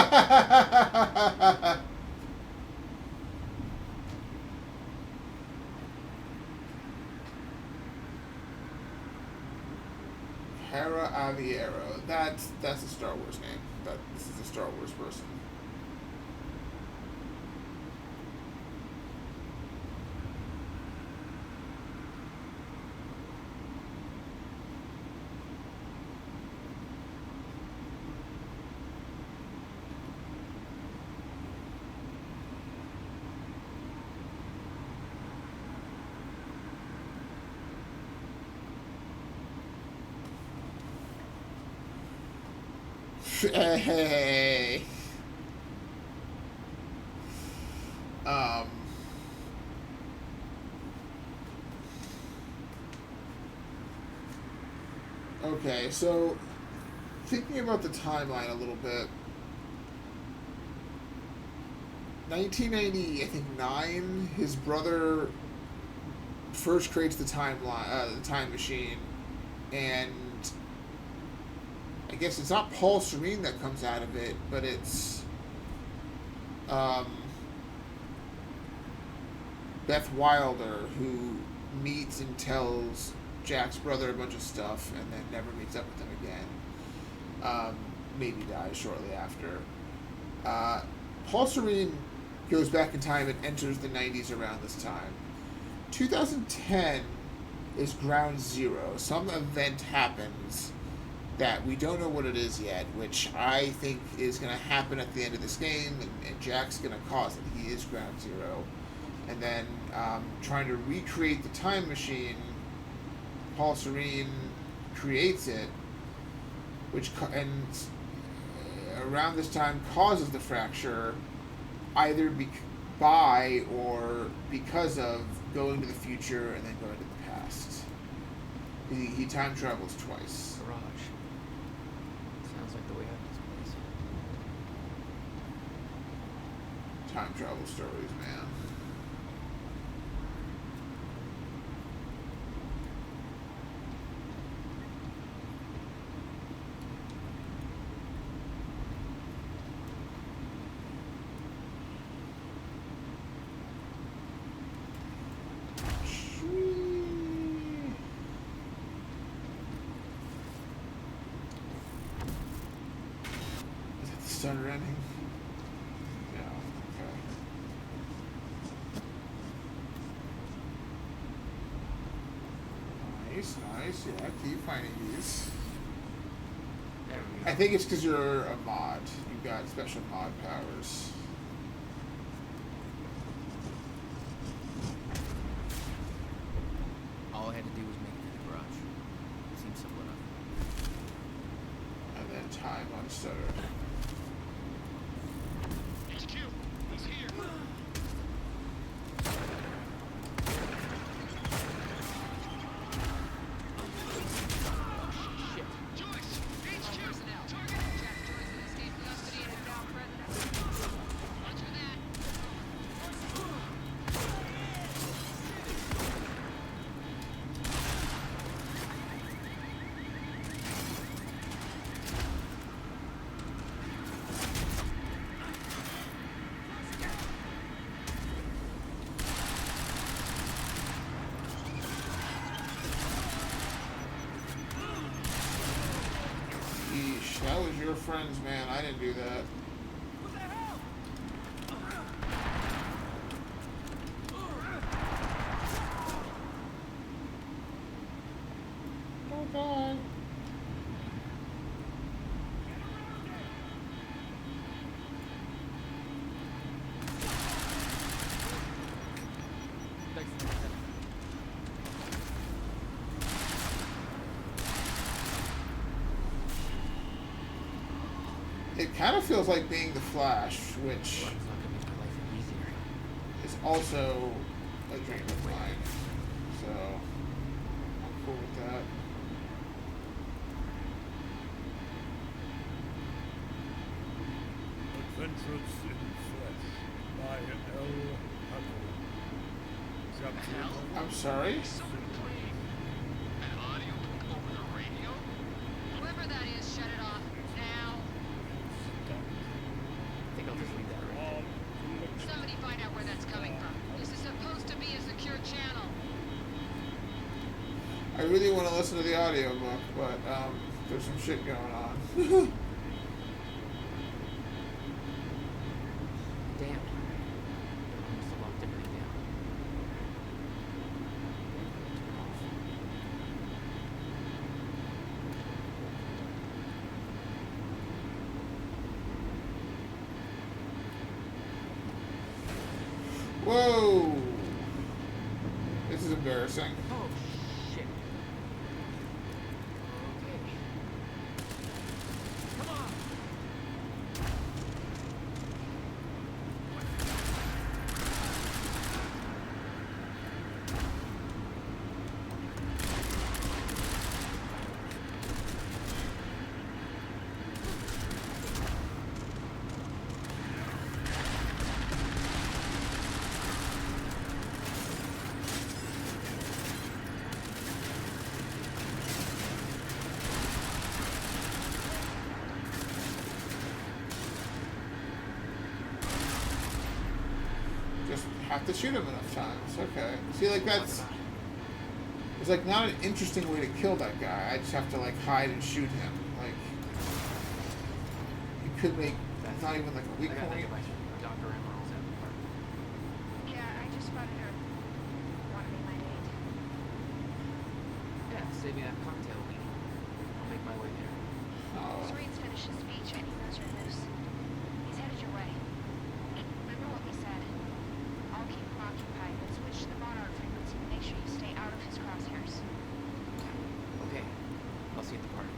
Hera Aviero. That's a Star Wars name. This is a Star Wars person. Hey. Okay, so thinking about the timeline a little bit. 1990, I think 9. His brother first creates the time machine, and I guess it's not Paul Serene that comes out of it, but it's Beth Wilder, who meets and tells Jack's brother a bunch of stuff and then never meets up with him again. Maybe dies shortly after. Paul Serene goes back in time and enters the 90s around this time. 2010 is ground zero. Some event happens that we don't know what it is yet, which I think is going to happen at the end of this game, and Jack's going to cause it. He is ground zero. And then trying to recreate the time machine, Paul Serene creates it, which around this time causes the fracture, either by or because of going to the future and then going to the past. He time travels twice. Garage. Sounds like the way out of this place. Time travel stories, man. Starter ending? Yeah, okay. Nice. Yeah, keep finding these. There we go. I think it's because you're a mod. You've got special mod powers. All I had to do was make it to the garage. Seems simple enough. And then time on stutter. That was your friends, man. I didn't do that. Okay. It kind of feels like being the Flash, which It's not gonna make my life any easier. is also a dream of mine. So, I'm cool with that. Adventures in Flesh by L. Huckle. Chapter I'm sorry? Whoever that is, shut it off now. I think I'll just leave that right there. Somebody find out where that's coming from. This is supposed to be a secure channel. I really want to listen to the audiobook, but There's some shit going on. Damn. Must have locked everything down. Turn off. Whoa! This is embarrassing. Oh, shit. Okay. Come on! Just have to shoot him enough times. Okay. See, like that's... It's like not an interesting way to kill that guy. I just have to like hide and shoot him. Like... You could make... It's not even like a weak I got point. advice from Dr. Emerald's at the park. Yeah, I just spotted her. Want to be my date? Yeah, save me that cocktail week. I'll make my way there. Oh. Serene's finished his speech and he knows you're loose. He's headed your way. Remember what we said. I'll keep him occupied, but switch to the Monarch frequency to make sure you stay out of his crosshairs. Okay. I'll see you at the party.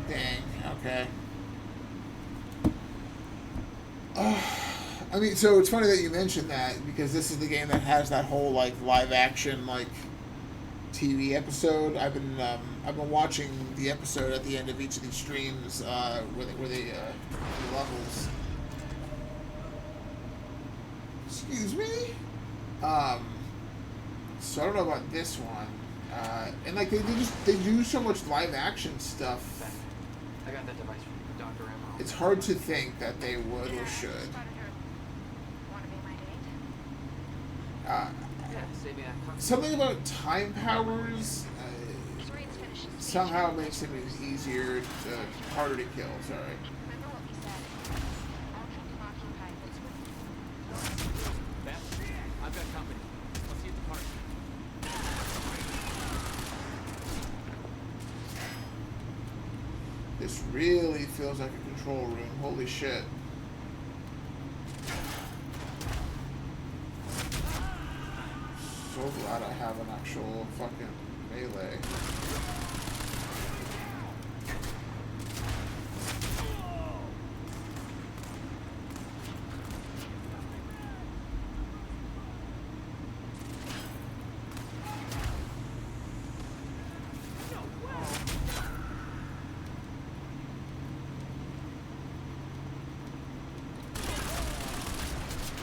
Dang. Okay. I mean, so it's funny that you mentioned that because this is the game that has that whole like live action like TV episode. I've been watching the episode at the end of each of these streams where they the levels. Excuse me. So I don't know about this one. And like they do so much live action stuff. I got that device from Dr. Emerald. It's hard to think that they would or should. Spotted her. Want to be my date? Uh, Yeah, save me that cocktail. something about time powers Serene's finished his speech. somehow makes him easier, harder to kill. Sorry. Remember what we said. I'll keep him occupied, but switch. Beth, I've got company. I'll see you at the party. This really feels like a control room. Holy shit. So glad I have an actual fucking melee.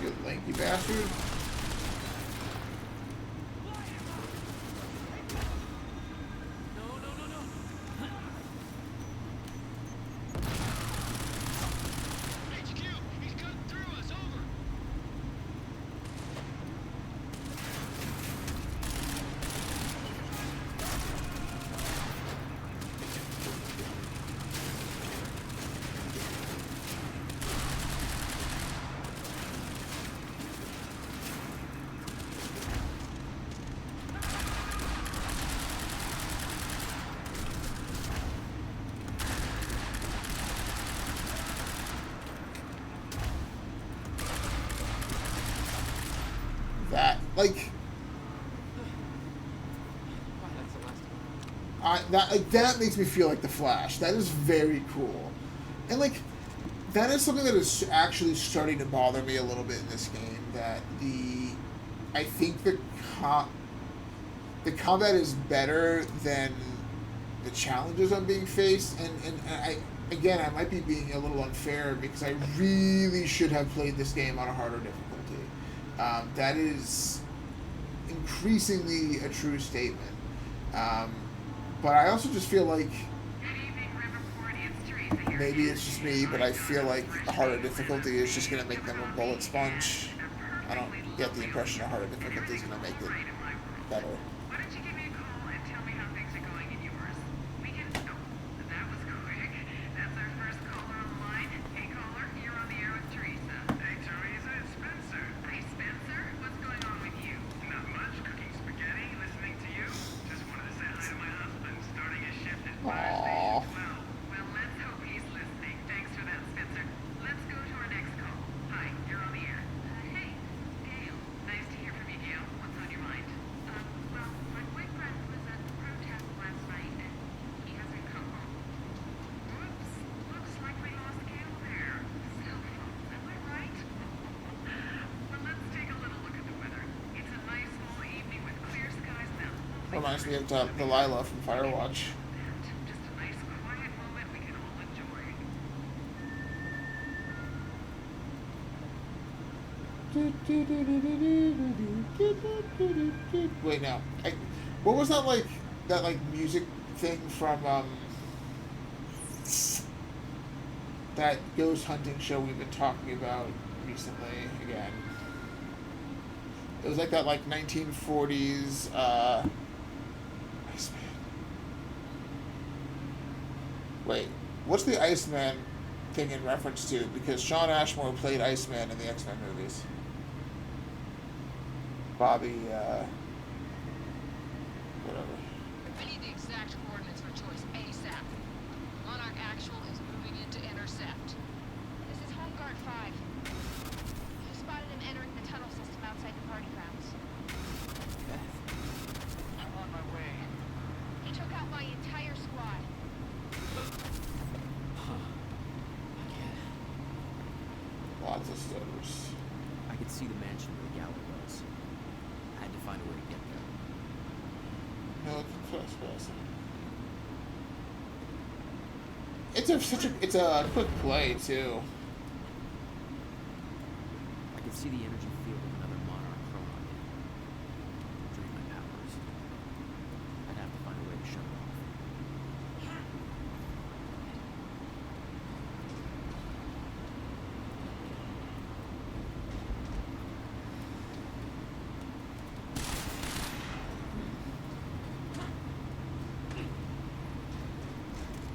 You lanky bastard. HQ, he's cutting through us, over. like, Wow, that's the last one. that makes me feel like the Flash. That is very cool, and like, that is something that is actually starting to bother me a little bit in this game. That I think the combat is better than the challenges I'm being faced, and I might be being a little unfair because I really should have played this game on a harder difficulty. That is increasingly a true statement. But I also just feel like maybe it's just me, but I feel like a harder difficulty is just going to make them a bullet sponge. I don't get the impression a harder difficulty is going to make it better. Why don't you give me a call and tell me how things are going in yours? We can... Oh, that was quick. That's our first caller on the line. Hey, caller, you're on the air with Teresa. Hey, Teresa, it's Spencer. Hi, Spencer. What's going on with you? Not much. Cooking spaghetti, listening to you. Just wanted to say hi to my husband, starting his shift at Fire Station 12. Well, let's hope he's listening. Thanks for that, Spencer. Let's go to our next call. Hi, you're on the air. Hey, Gail. Nice to hear from you, Gail. What's on your mind? Well, my boyfriend was at the protest last night and he hasn't come home. Oops. Looks like we lost Gail there. Cell phones, am I right? Well, let's take a little look at the weather. It's a nice fall evening with clear skies now. Reminds me of Delilah from Firewatch. Just a nice quiet moment we can all enjoy. Wait, now, what was that music thing from that ghost hunting show we've been talking about recently again? It was like that 1940s Iceman. Wait, what's the Iceman thing in reference to? Because Sean Ashmore played Iceman in the X-Men movies. Bobby, whatever. I need the exact coordinates for Choice ASAP. Monarch Actual is moving in to intercept. This is Home Guard 5. You spotted him entering the tunnel system outside the party grounds. I'm on my way. He took out my entire squad. Lots of stutters. I could see the mansion where the galley was. I had to find a way to get there. No, it's trespassing. It's a quick play too. I could see the energy field of another Monarch Chronon. Drain my powers. I'd have to find a way to shut it off.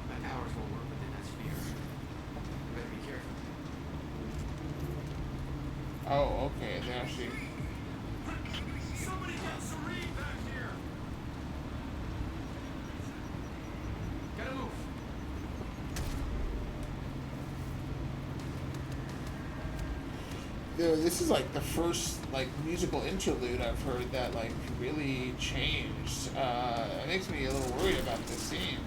My powers won't work within that sphere. You better be careful. Oh, okay. There she. Somebody get Serene back here! Gotta move. Dude, this is like the first musical interlude I've heard that really changed. It makes me a little worried about this scene.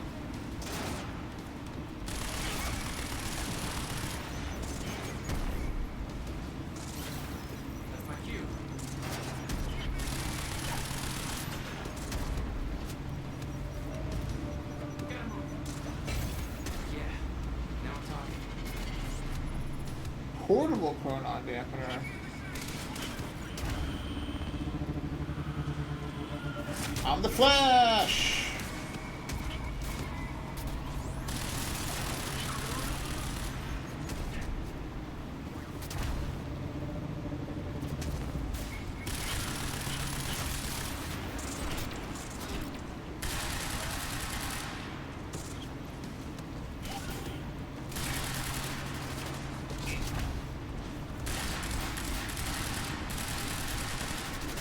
That's my cue. Gotta move. Yeah. Now I'm talking. Portable chronon dampener. I'm the Flash.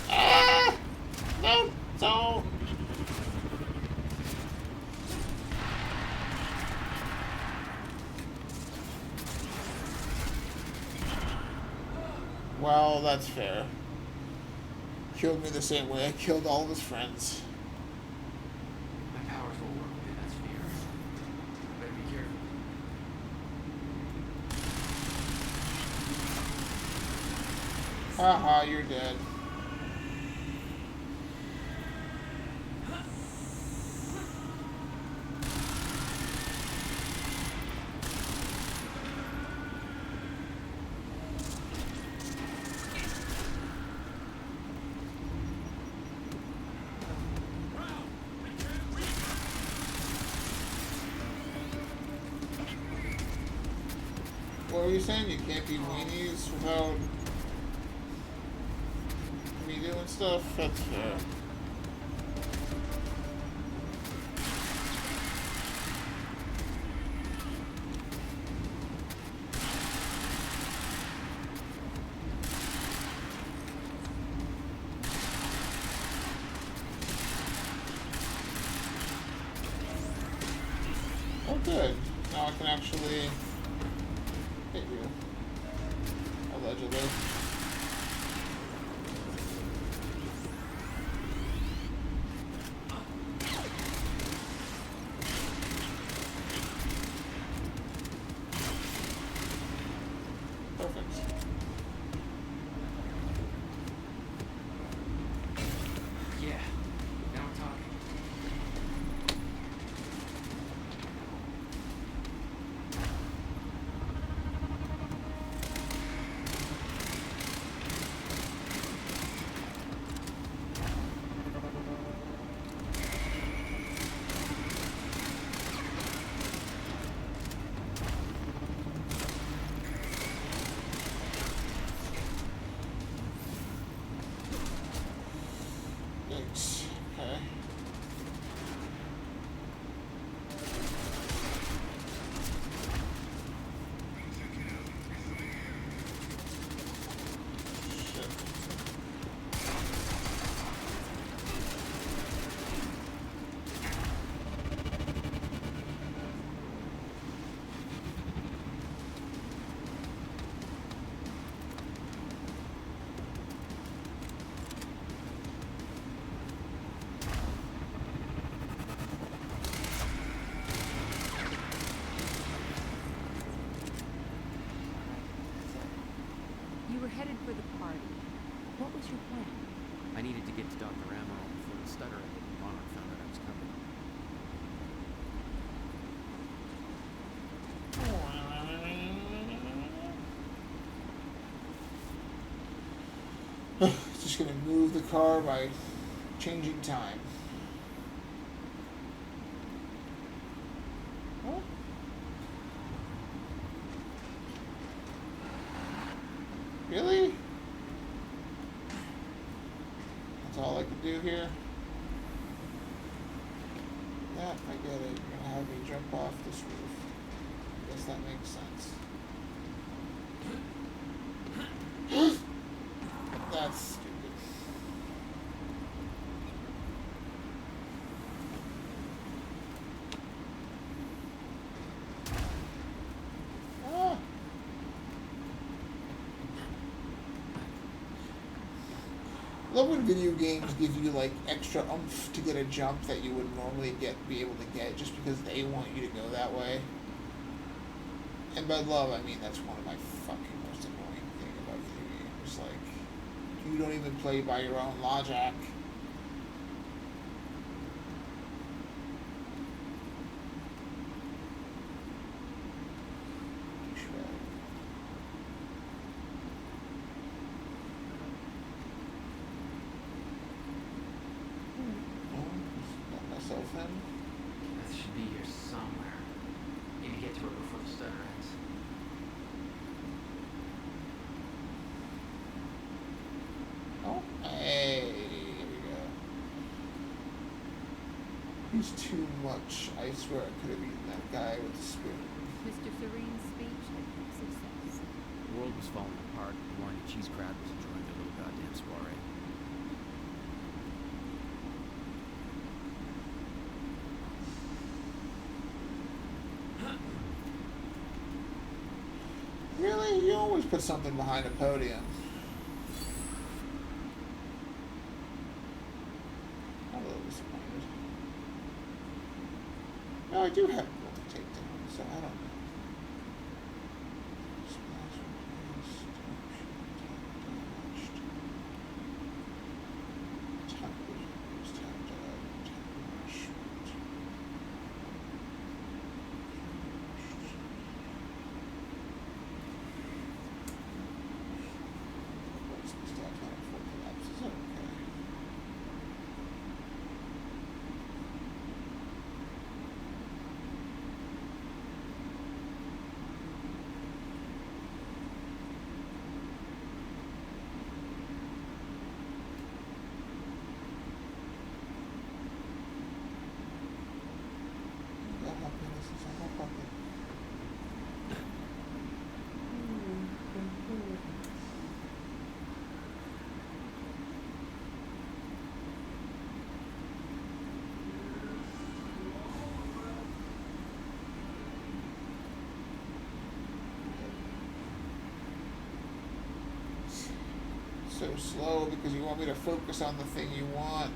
Ah! No, don't. Well, that's fair. killed me the same way I killed all of his friends. My powers will work with it, that's fear. Better be careful. Haha, you're dead. What were you saying? You can't be weenies without me doing stuff? That's fair. Oh, good. Now I can actually hit you. Allegedly. Perfect. Yeah, now we're talking. Thanks. Okay. Shit. You were headed for the party. What was your plan? I needed to get to Dr. Amaral before the stutter ended and Monarch found out I was coming. Just gonna move the car by changing time. Oh. Really? That's all I can do here? Yeah, I get it. You're gonna have me jump off this roof. Guess that makes sense. That's stupid. Ah. I love when video games give you like extra oomph to get a jump that you would normally be able to get just because they want you to go that way. And by love, I mean that's one of my fucking most annoying thing about video games. Like, you don't even play by your own logic. Got myself in. That should be here somewhere. Maybe get to her before the stutter ends. Oh, hey, here we go. He's too much. I swear I could have eaten that guy with the spoon. Mr. Serene's speech had been a success. The world was falling apart, and the Wine and Cheese crowd was enjoying their little goddamn soiree. Really? You always put something behind a podium. No, I do have multi-takedown, so I don't know. Splash replaced, dodged. Tap reused, tap dodged, tap rushed. What's the stat count for collapses? Okay. So slow because you want me to focus on the thing you want.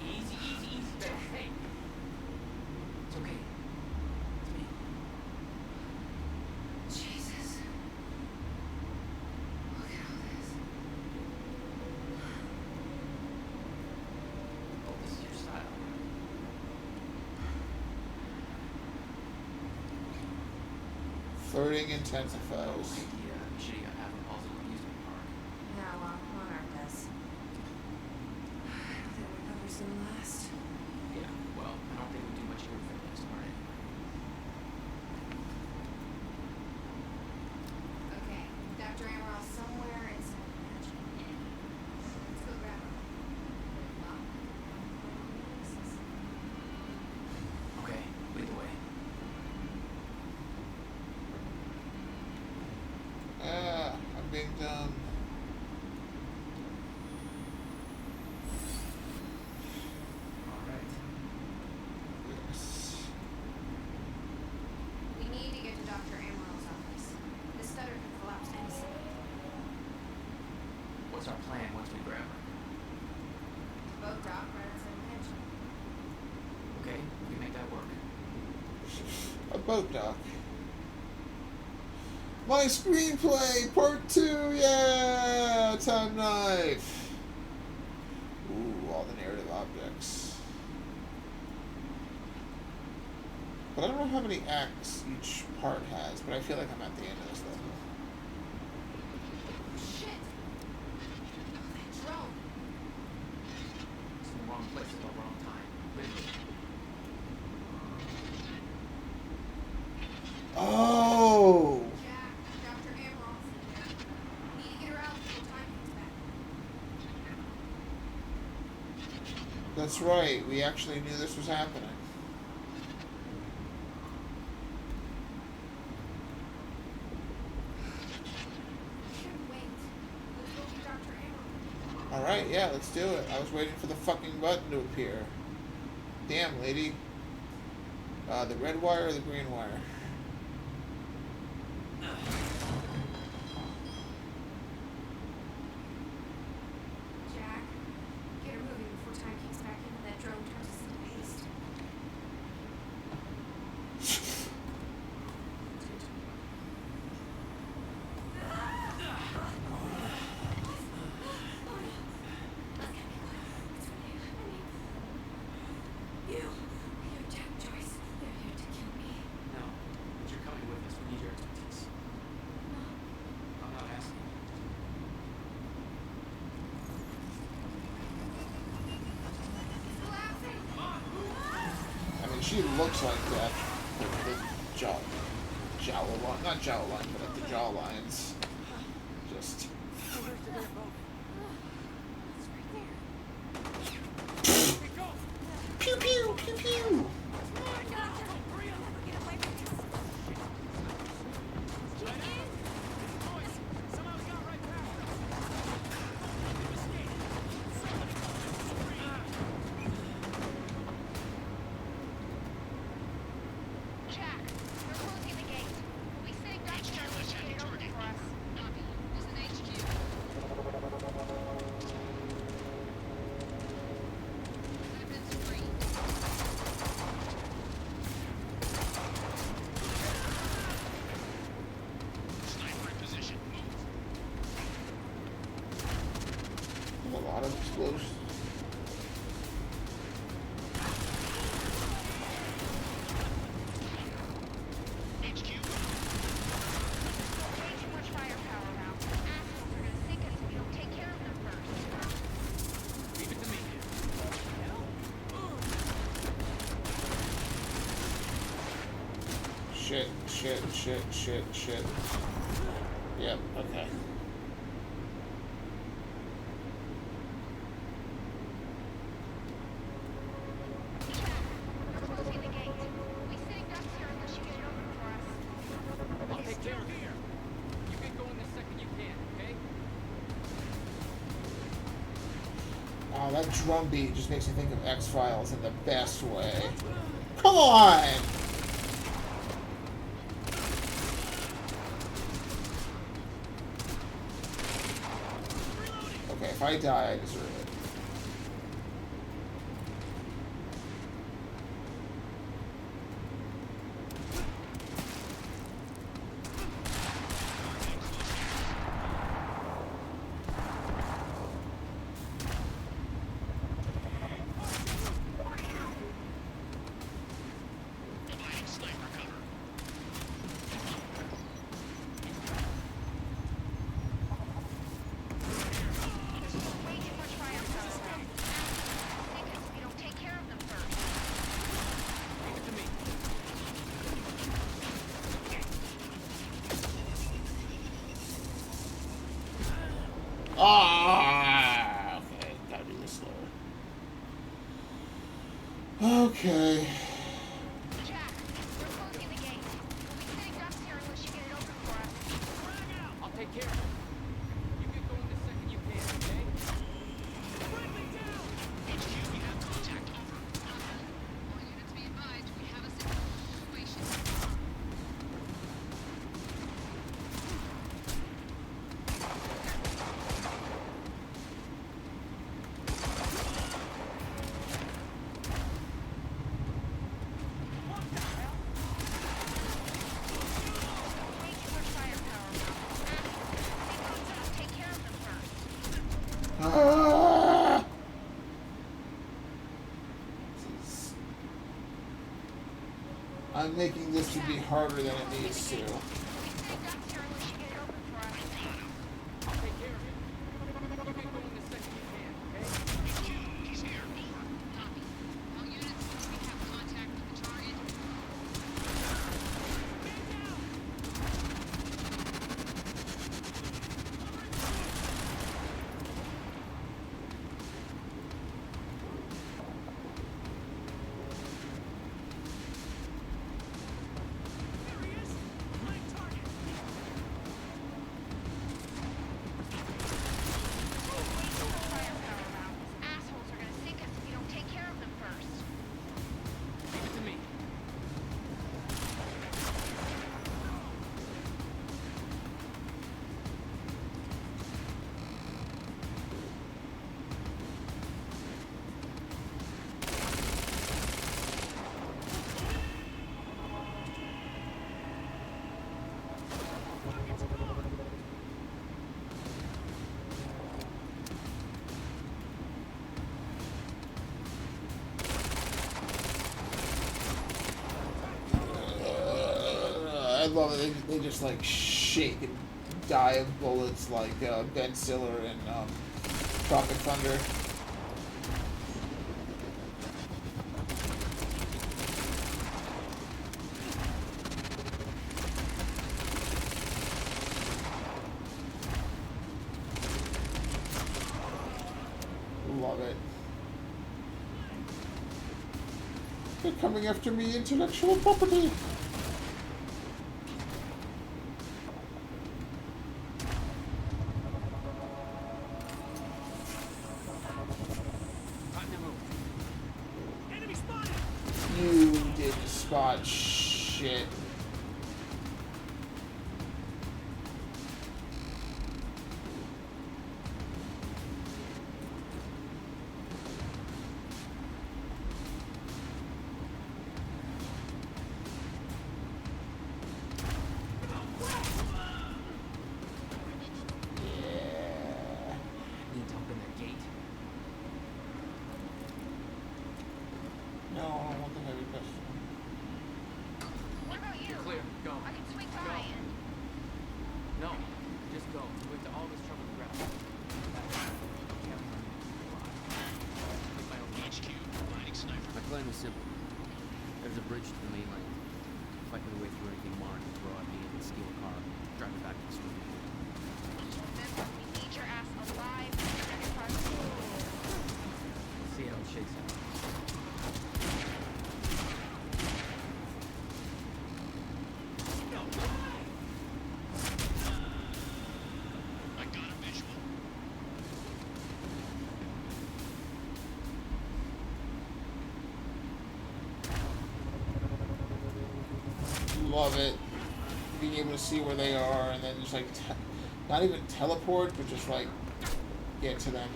Easy, easy, easy, baby. Hey. It's okay. It's me. Jesus. Look at all this. Oh, this is your style. Flirting intensifies. Yeah, you should have got half a positive amusement park. Yeah, well, Monarch does. I don't think recovery's gonna last. Yeah, well, I don't think we do much here for the next part anyway. Okay, Dr. Amaral somewhere in some magic. Let's go grab him. Wow. Okay, lead the way. I'm being dumb. Alright. Yes. We need to get to Dr. Amaral's office. This stutter could collapse any second. What's our plan once we grab her? Boat dock right outside the mansion. Okay, we can make that work. A boat dock. My screenplay, part 2, yeah! Time knife. Ooh, all the narrative objects. But I don't know how many acts each part has, but I feel like I'm at the end of this level. Shit! That drone! It's in the wrong place at the wrong time. Literally. Oh! Jack, Dr. Amaral's in there. We need to get her out before time comes back. That's right, we actually knew this was happening. We shouldn't wait. Let's go get Dr. Amaral. Alright, yeah, let's do it. I was waiting for the fucking button to appear. Damn, lady. The red wire or the green wire? Jack, get her moving before time kicks back in and that drone turns us into paste. You, Jack Joyce, they're here to kill me. No, but you're coming with us. We need your expertise. I'm not asking. It's collapsing! I mean, she looks like that with the jowl line, not jowl line, but like the jaw lines. Just. Pew pew pew pew. explosion. Way too much firepower around. Assholes are gonna sink us if you don't take care of them first. Leave it to me. Shit. Yep, okay. We're closing the gate. We'll be sitting ducks here unless you get it open for us. I'll take care of it. You get going the second you can, okay? Oh, that drum beat just makes me think of X-Files in the best way. Come on! Okay, if I die, I deserve it. Way too much firepower around. Assholes are gonna sink us if you don't take care of them first. Leave it to me. Ah! Okay, gotta do this slower. Okay. Jack, we're closing the gate. We'll be sitting ducks here unless you get it open for us. I'll take care of it. You get going the second you can, okay? All units be advised, we have a situation. Way too much firepower around. Assholes are gonna sink us if you don't take care of them first. Ah! I'm making this to be harder than it needs to. We'll be sitting ducks here unless you get it open for us. I'll take care of it. You get going the second you can, okay? Copy. All units, we have contact with the target. Way too much firepower around. Assholes are gonna sink us if you don't take care of them first. Leave it to me. I love it. They just like shake and die of bullets like Ben Stiller in Tropic Thunder. Love it. They're coming after me, intellectual property. Time to move. You didn't spot shit. Need to open that gate. No, just go. We went to all this trouble to grab it. HQ, riding sniper. My plan was simple. There's a bridge to the mainland. Fight my way through anything Mark can throw at me and steal a car. Drive it back to the swimming pool. Remember, we need your ass alive. We'll see how it shakes out. I got a visual. Love it. Being able to see where they are and then just like, not even teleport, but just like get to them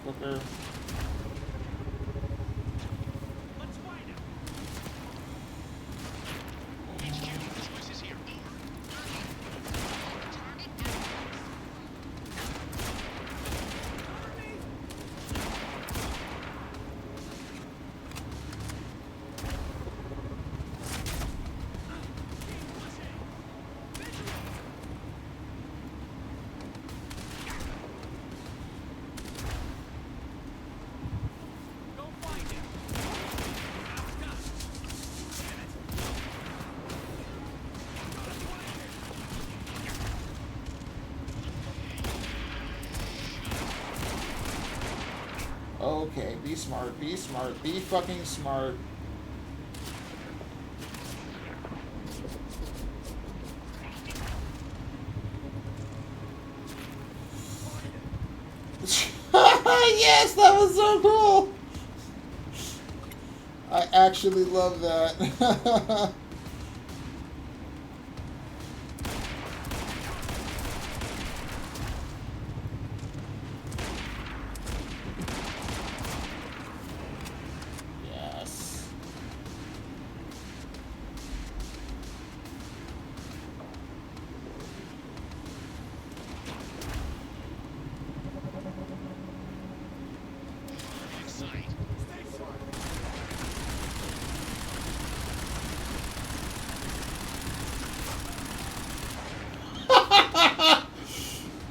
quicker. Let's find him. HQ, choice is here. Go find him. Okay, be smart, be smart, be fucking smart. Yes, that was so cool. I actually love that. Yes. Sight.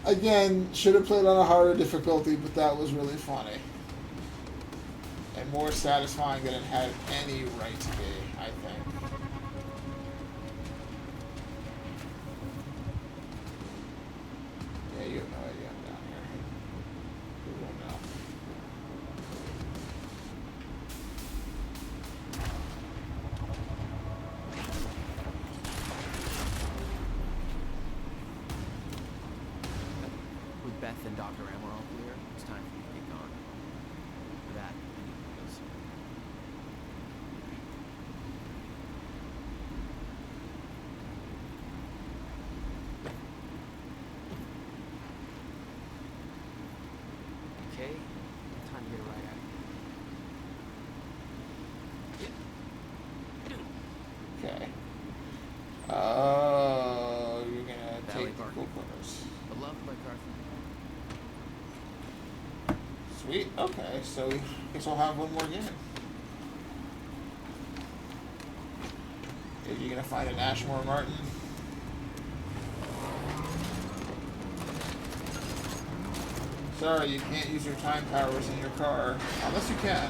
Again, should have played on a harder difficulty, but that was really funny. And more satisfying than it had any right to be, I think. Yeah, you have no idea I'm down here. You won't know. With Beth and Dr. Amaral clear, it's time for you to get gone. For that, I need to go soon. Okay, time to get a ride out. Okay. Oh, you're gonna Valley take the Park. cool corners. Beloved by Carson. Sweet. Okay, so we guess I'll have one more game. Are you gonna find an Ashmore Martin? Sorry, you can't use your time powers in your car. Unless you can.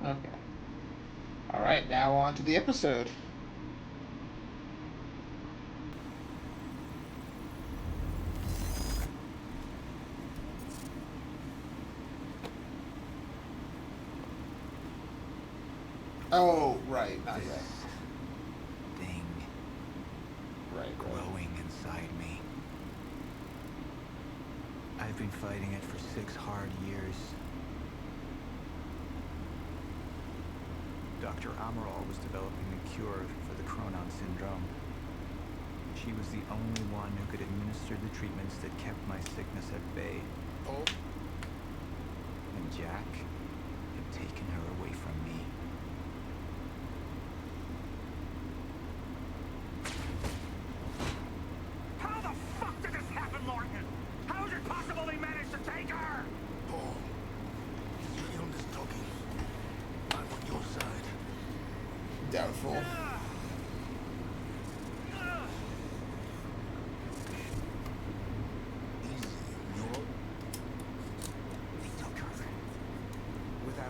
Okay. Alright, now on to the episode. Oh, right, not yet. Thing Right. growing inside me. I've been fighting it for 6 hard years. Dr. Amaral was developing a cure for the Cronon syndrome. She was the only one who could administer the treatments that kept my sickness at bay. Oh,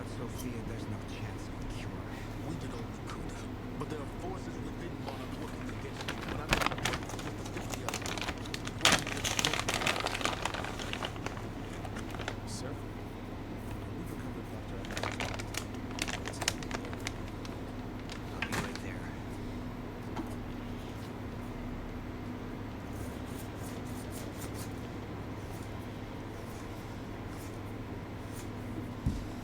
Without Sophia, there's no chance of a cure. We did all we could, but there are forces within Monarch working against you. But I'm not going to defeat the other. Sir? We've recovered Dr. I'll be right there.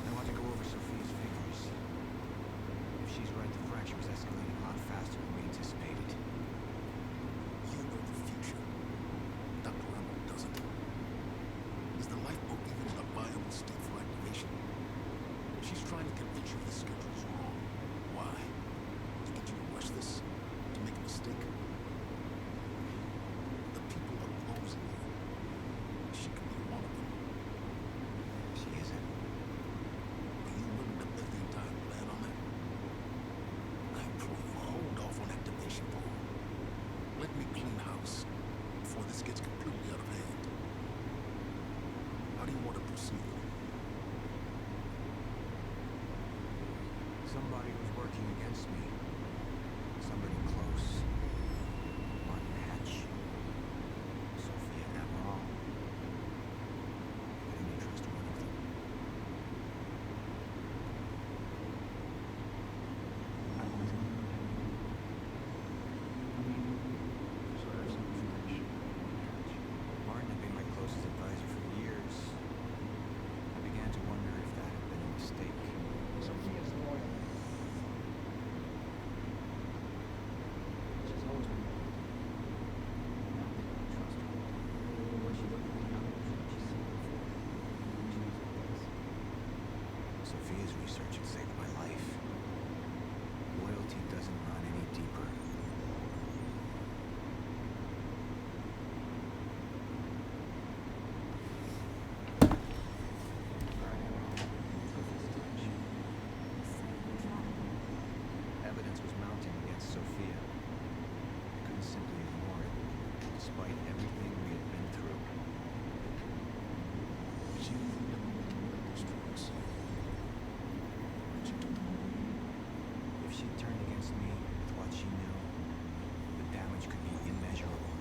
I want to go over Sophia's figures. If she's right, the fracture is escalating a lot faster than we anticipated. You know the future. Dr. Rambo doesn't. Is the lifeboat even in a viable state for activation? She's trying to convince you the schedule's wrong. Why? To get you to rush this? To make a mistake? The people are closing you. She could be one of them. She isn't. Are you willing to bet the entire plan on that? I implore you, hold off on activation for her. Let me clean house before this gets completely out of hand. How do you want to proceed? Somebody was working against me. Somebody close. Martin Hatch. Sophia Amaral. I didn't trust one of them. Martin had been my closest advisor for years. I began to wonder if that had been a mistake. Sophia's loyal. She's always been loyal. Now they don't trust her. What she looked like, how she's seen before. She knows what it is. Sophia's research had saved my life. Loyalty doesn't run any deeper. Evidence was mounting against Sophia. I couldn't simply ignore it, despite everything we had been through. She never made reckless choice. She took If she turned against me with what she knew, the damage could be immeasurable.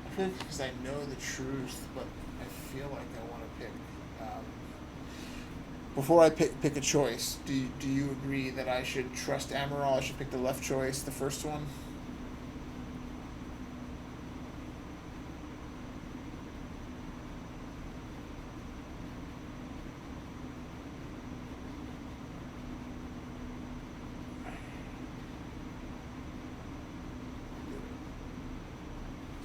I feel like because I know the truth, but I feel like I want to pick. Before I pick a choice, do you agree that I should trust Amaral? I should pick the left choice, the first one.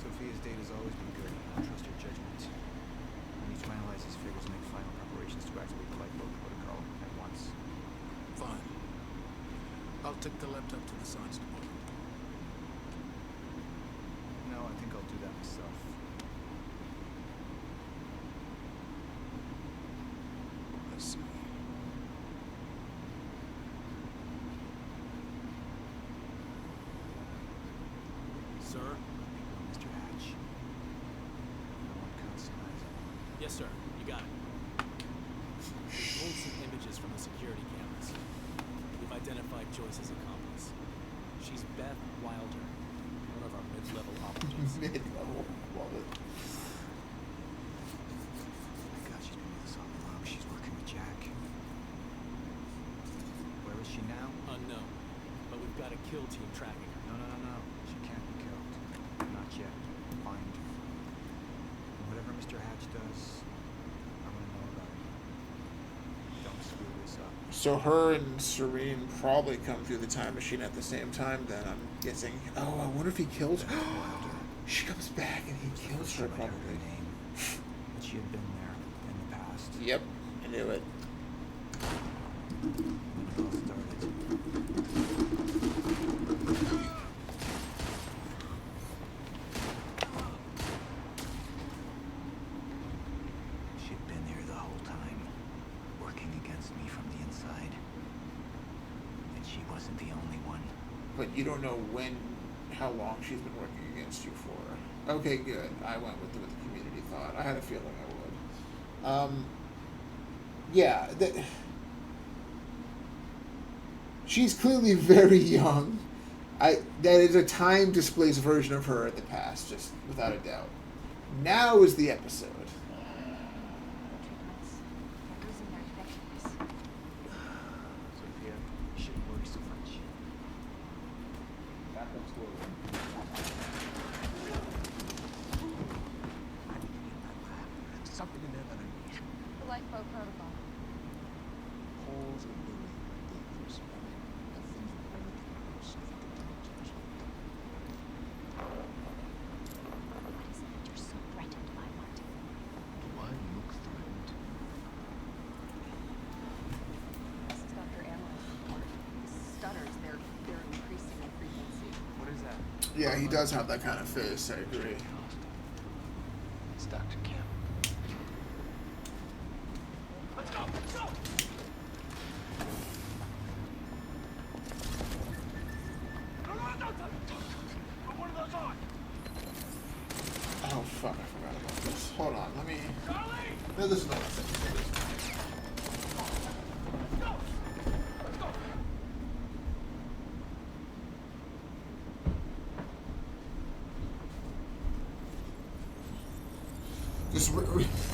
Sophia's data's always been good. I trust her judgment. I need to analyze these figures and make final preparations to activate the lifeboat protocol at once. Fine. I'll take the laptop to the science department. No, I think I'll do that myself. I see. Sir? Mr. Hatch. I want consonant. Yes, sir. You got it. We pulled some images from the security cameras. We've identified Joyce's accomplice. She's Beth Wilder, one of our mid-level operatives. Mid-level, love it. My God, she's been with us all along. She's working with Jack. Where is she now? Unknown. But we've got a kill team tracking her. No. She can't be killed. Not yet. Find her. And whatever Mr. Hatch does, I want to know about it. Don't screw this up. So her and Serene probably come through the time machine at the same time. Then I'm guessing. Oh, I wonder if he kills her. Wilder. She comes back and he kills She her might have probably. her name. But she had been there in the past. Yep, I knew it. When it all started. She'd been here the whole time, working against me from the inside. wasn't the only one. But you don't know how long she's been working against you for. Okay, good. I went with the community thought. I had a feeling I would. Yeah, she's clearly very young. That is a time displaced version of her in the past, just without a doubt. Now is the episode. Treatments. They're losing their effectiveness. Sophia, you shouldn't worry so much. Back up slowly. I need to be in that lab. There's something in there that I need. The lifeboat protocol. Holes are buried in dangerous water. And things will only get worse if you continue to use them. What is it that you're so threatened by, Martin? Do I look threatened? This is Dr. Amaranth's report. The stutters, they're increasing in frequency. What is that? Yeah, he does have that kind of face, I agree. It's Dr. Kim. Let's go! Let's go! Put one of those on! Oh, fuck, I forgot about this. Hold on, let me... Charlie! No, this is not thing. Let's go! Let's go! Just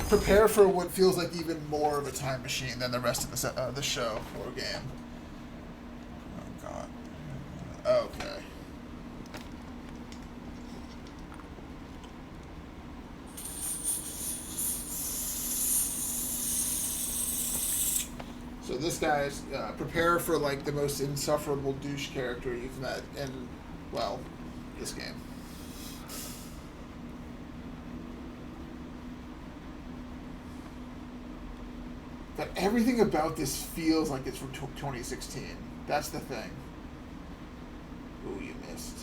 prepare for what feels like even more of a time machine than the rest of the show or game. Oh god. Okay. So this guy's prepare for like the most insufferable douche character you've met in, well, this game. But everything about this feels like it's from 2016. That's the thing. Ooh, you missed.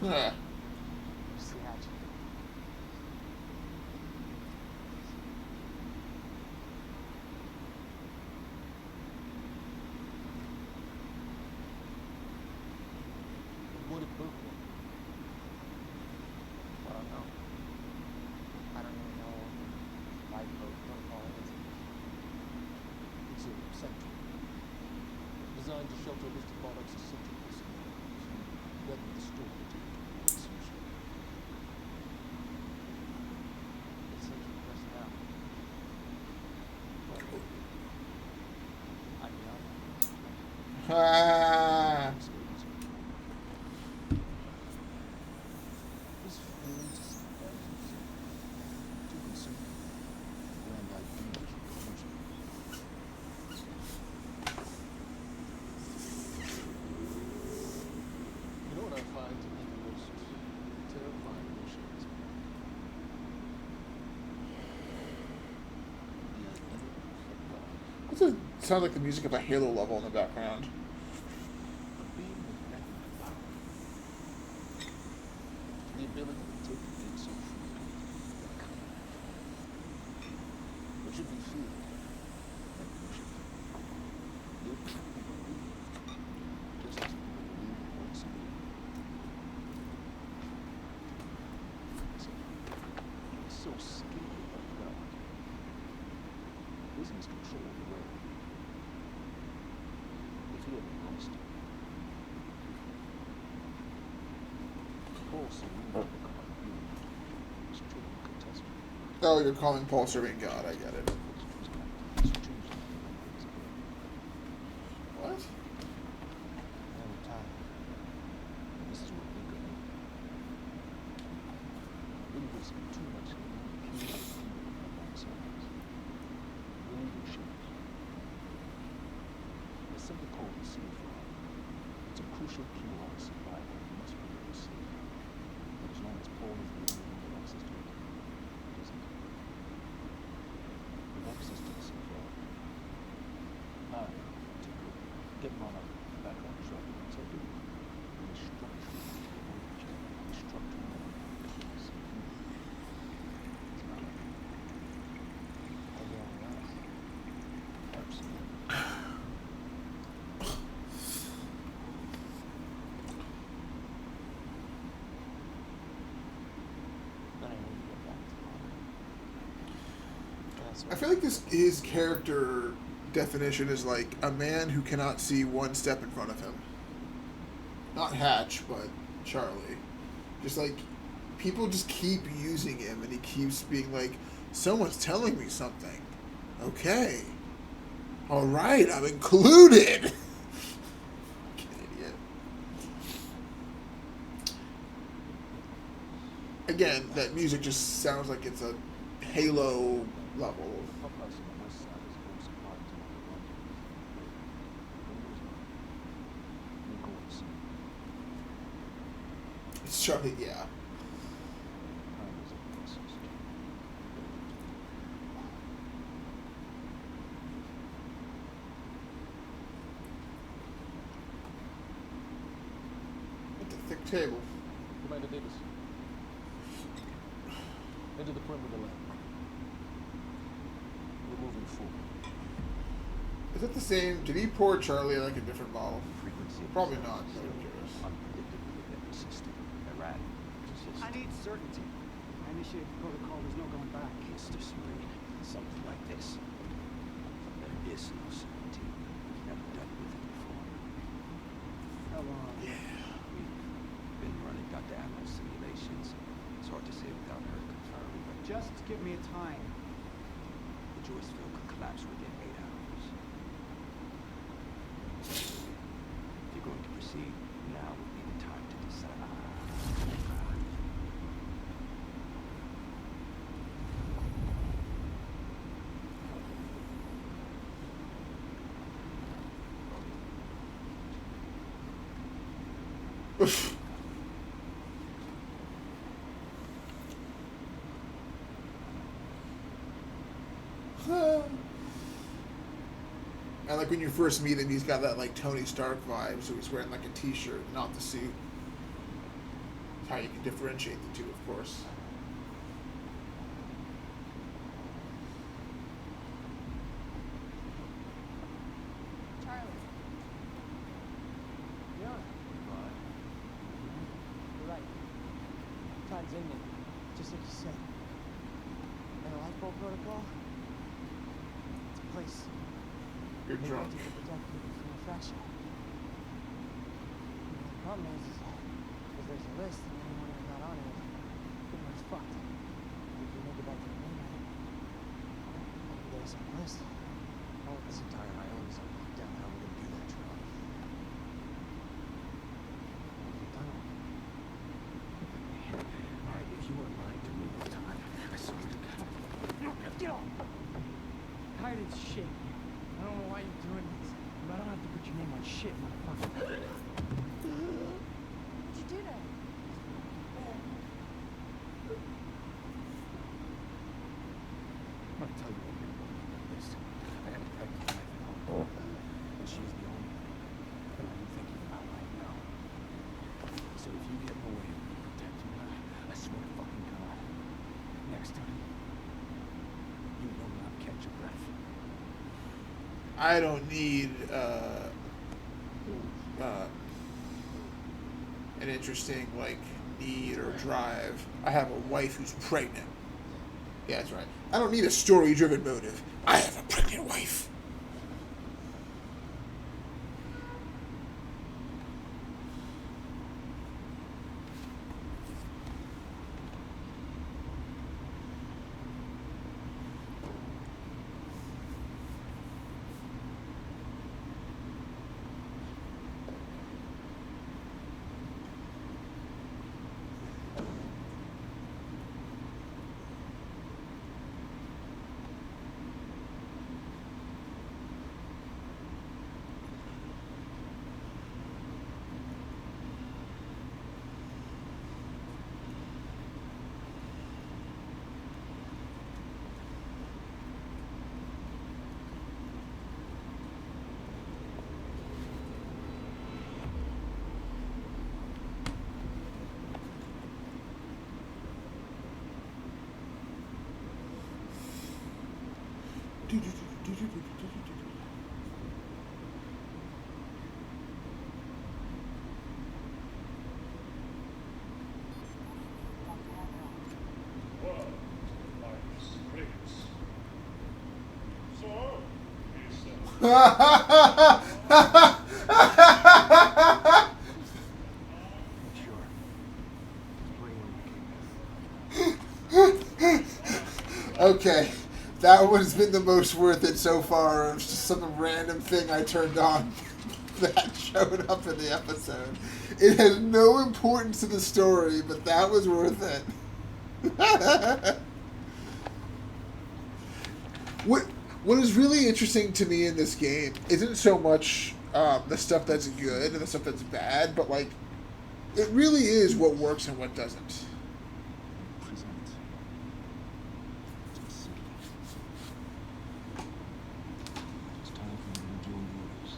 Huh. See Hatch. What did Burke want? I don't know. I don't even know what lifeboat protocol is. It's a sector. Designed to shelter listed monarchs' essential personnel. Weather the storm to its solution. Essential personnel. I'd be honest. Ah. This feeling to see thousands. Too consumed. Grand ideas of conclusion. You know what I find to be the most terrifying notion of this man? The identity of God. This sounds like the music of a Halo level in the background. A being with nothing to power. The ability to take the big so free. But should be feared and worshipped. Yet people believe, just as people believe in one spirit. So scared of God. Business control the world. If he ever lost it. Paul Serene become a human. It's true contested. Oh, you're calling Paul Serene God. I get it. What? I'm tired. This is what we go. We risk too much impunity alongside. Leadership. There's something called the CFR. It's a crucial key to our survival. We must be able to see. But as long as Paul this I way. feel like his character definition is like a man who cannot see one step in front of him. Not Hatch, but Charlie. Just like people just keep using him, and he keeps being like, "Someone's telling me something." Okay. All right, I'm included. Fucking idiot. Again, that music just sounds like it's a Halo level. It's Charlie, yeah. It's a thick table. Commander Davis. Enter the perimeter lab. We're moving forward. Is it the same? Did he pour Charlie like a different bottle? Probably not. But I'm curious. I need certainty. I initiate protocol. There's no going back. Mr. Spring, something like this. There is no certainty. Never done with it before. How long? Yeah. We've been running Dr. Ammo's simulations. It's hard to say without her confirming, but Just give me a time. the Joyce field could collapse within 8 hours. If you're going to proceed, now would be the time to decide. And like when you first meet him, he's got that like Tony Stark vibe, so he's wearing like a t-shirt, not the suit. That's how you can differentiate the two, of course. Charlie. Yeah. You're right. Time's ending, just like you said. And the lifeboat protocol? It's a place. You're they drunk. wanted to protect people from infection. The problem is there's a list and anyone who's not on it, pretty much fucked. If you make it back to the mainland, there's on the list. All of this entire island is on lockdown. How are we gonna do that, Charlie? Alright, if you were lying to me one time, I swear to God. Get off! Tired of shit. I don't know why you're doing this, but I don't have to put your name on shit, motherfucker. Why'd you do that? I'm gonna tell you what we're going on this. I had a pregnant wife at home, and she's the only thing that I'm thinking about right now. So if you get in the way of me protecting her, I swear to fucking God, next time, you will not catch a breath. I don't need an interesting like need or drive. I have a wife who's pregnant. Yeah, that's right. I don't need a story-driven motive. I have a pregnant wife. Sure. Plenty Okay, that one's been the most worth it so far. It was just some random thing I turned on that showed up in the episode. It has no importance to the story, but that was worth it. What is really interesting to me in this game isn't so much the stuff that's good and the stuff that's bad, but like it really is what works and what doesn't. It's time for you to rejoin the others.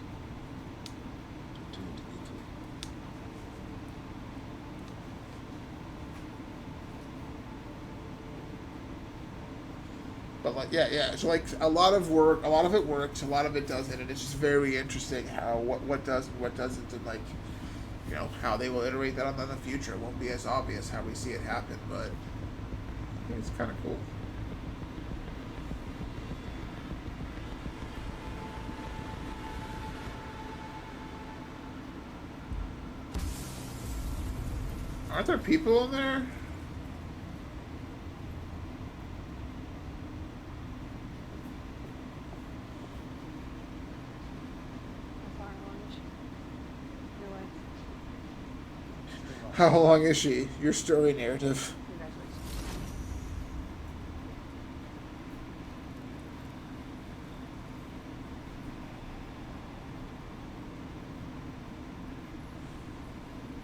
Return to Italy. But like, yeah. So like, a lot of it works, a lot of it doesn't, and it's just very interesting how what does and what doesn't, and like, you know, how they will iterate that on in the future. It won't be as obvious how we see it happen, but I think it's kind of cool. Aren't there people in there? How long is she? Your story narrative.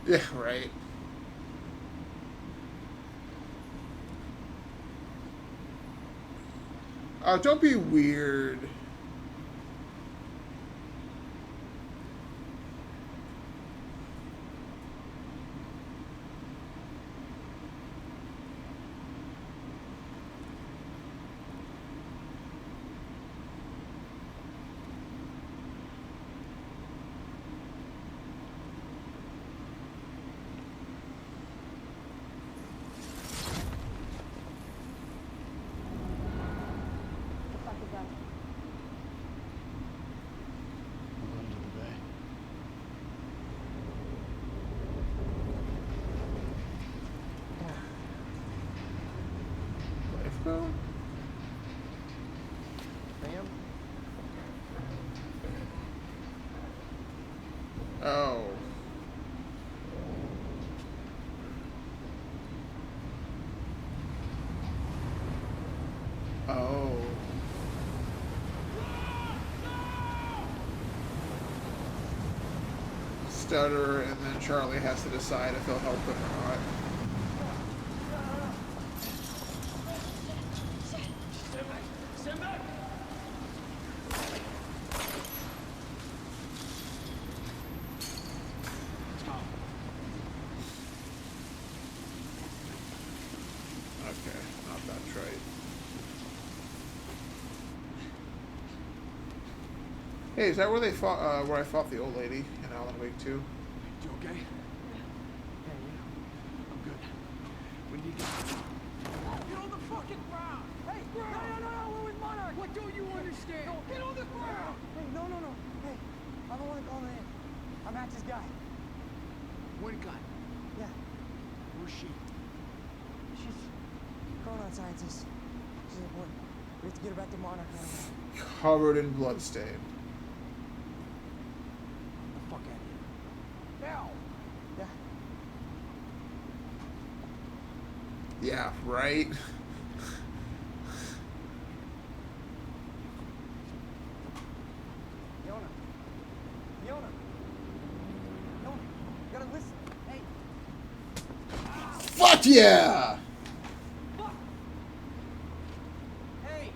Yeah, right. Oh, don't be weird. We're going to the bay. Lifeboat? Ma'am? Oh. Oh. Stutter, and then Charlie has to decide if he'll help him or not. Stand back! Okay, not that trait. Hey, is that where they fought? Where I fought the old lady in Alan Wake 2? You okay? I'm good. When do you get on the fucking ground? Hey, no, we're with Monarch. What don't you understand? No, get on the ground. Hey, no. Hey, I'm the one that called in. I'm Hatch's guy. One gun. Yeah, Where's she? she's a chronon scientist. She's important. We have to get her back to Monarch right away. Covered in bloodstain. The fuck out of here. Now. Yeah. Yeah, right? Fiona, you gotta listen. Hey. Fuck yeah! Hey!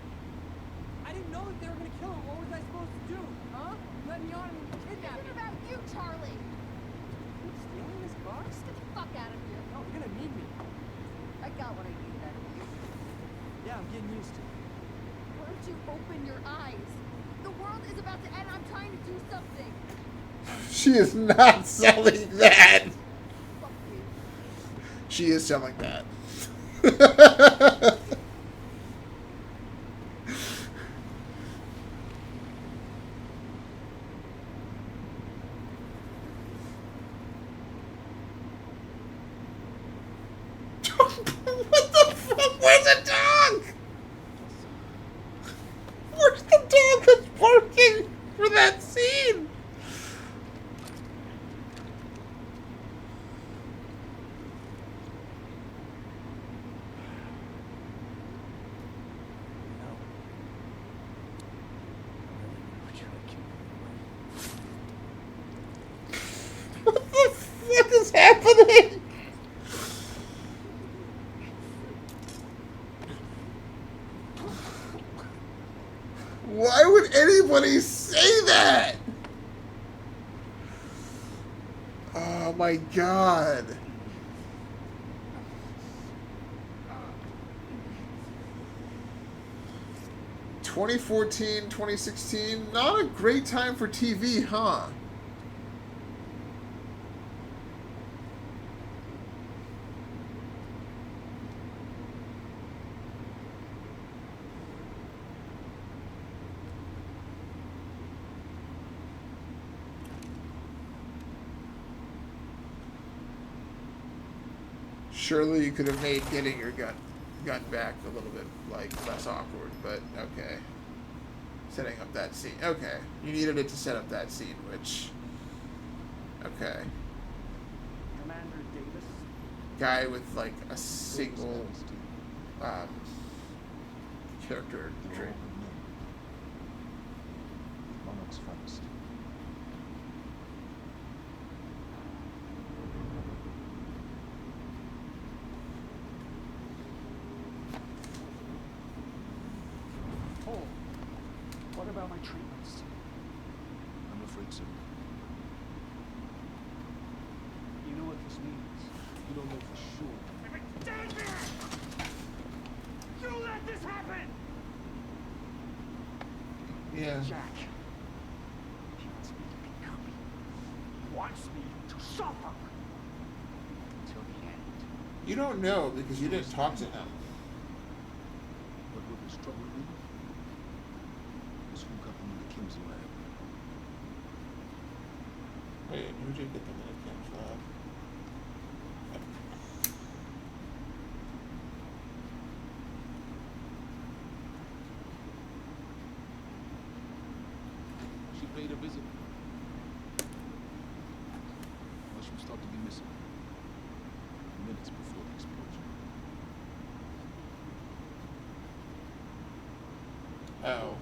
I didn't know that they were gonna kill him. What was I supposed to do? Huh? Let me on and kidnap This him. is about you, Charlie. You stealing this car? Just get the fuck out of here. No, you're gonna need me. I got what I need out of you. Yeah, I'm getting used to it. Why don't you open your eyes? The world is about to end. I'm trying to do something. She is not selling that. Fuck you. She is selling that. What the fuck? Where's the dog? Where's the dog that's barking for that scene? What the fuck is happening? Why would anybody say that? Oh my god. (2014, 2016), not a great time for TV, huh? Surely you could have made getting your gun back a little bit like less awkward, but okay. Setting up that scene. Okay. You needed it to set up that scene, which okay. Commander Davis. Guy with like a single character trait. Monarch's finest. Oh, what about my treatments? I'm afraid so. You know what this means? You don't know for sure. You let this happen! Yeah. Jack. He wants me to become. He wants me to suffer. Until the end. You don't know because you didn't talk to him. But with this trouble with me, this who got them in the Kim's lab. Wait, who did get them in the Kim's lab? She paid a visit. Mushrooms start to be missing. Minutes before the explosion. Oh.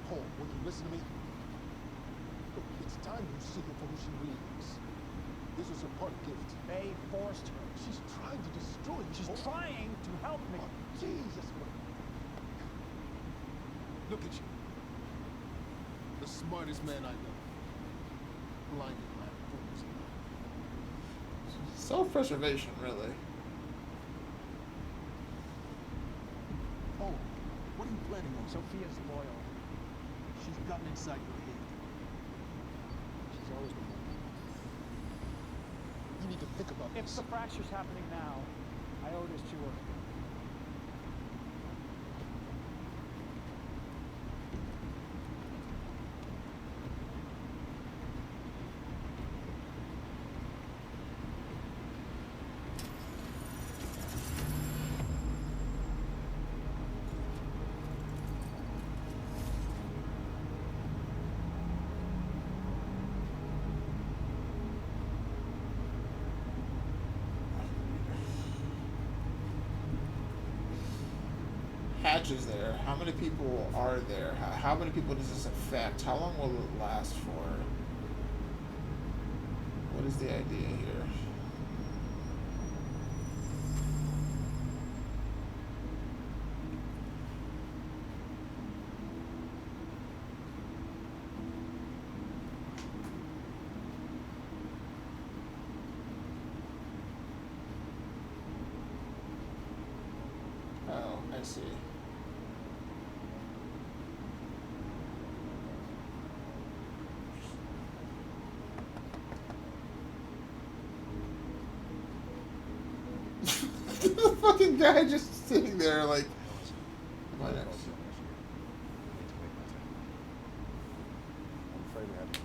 Paul, will you listen to me? Look, it's time you see her for who she really is. This was a part gift. They forced her. She's trying to destroy you. She's trying to help me. Oh, Jesus. Look at you. The smartest man I know. Blinded by fools. Self-preservation, really. Oh, what are you planning on? Sophia's loyal. She's gotten inside your head. She's always been like that. You need to think about If this. the fracture's happening now, I owe this to her. Hatch is there. How many people are there? How many people does this affect? How long will it last for? What is the idea here? Oh, I see. The fucking guy just sitting there like, what else? I'm afraid we haven't.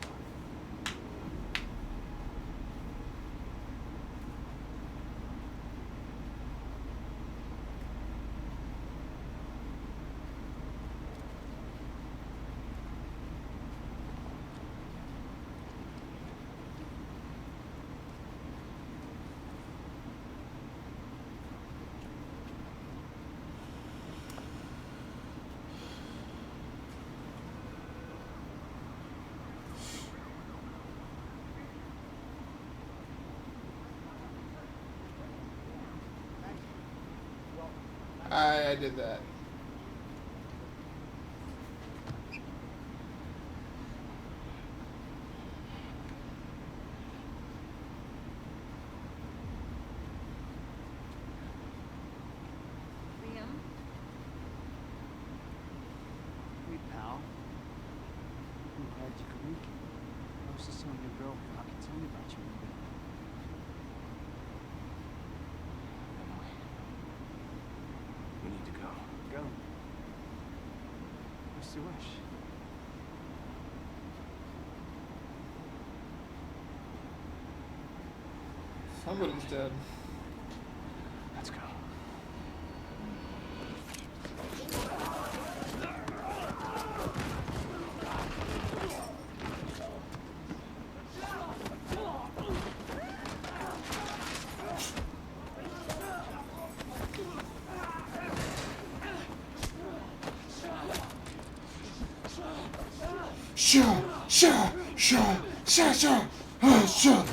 I did that. Liam? Hey, pal. I'm glad you could make it. I was just telling your girl how can tell me about you a little bit. Emily, we need to go. Go. What's your wish? Somebody's dead. Let's go. Sure, sure, sure, sure, sure, sure.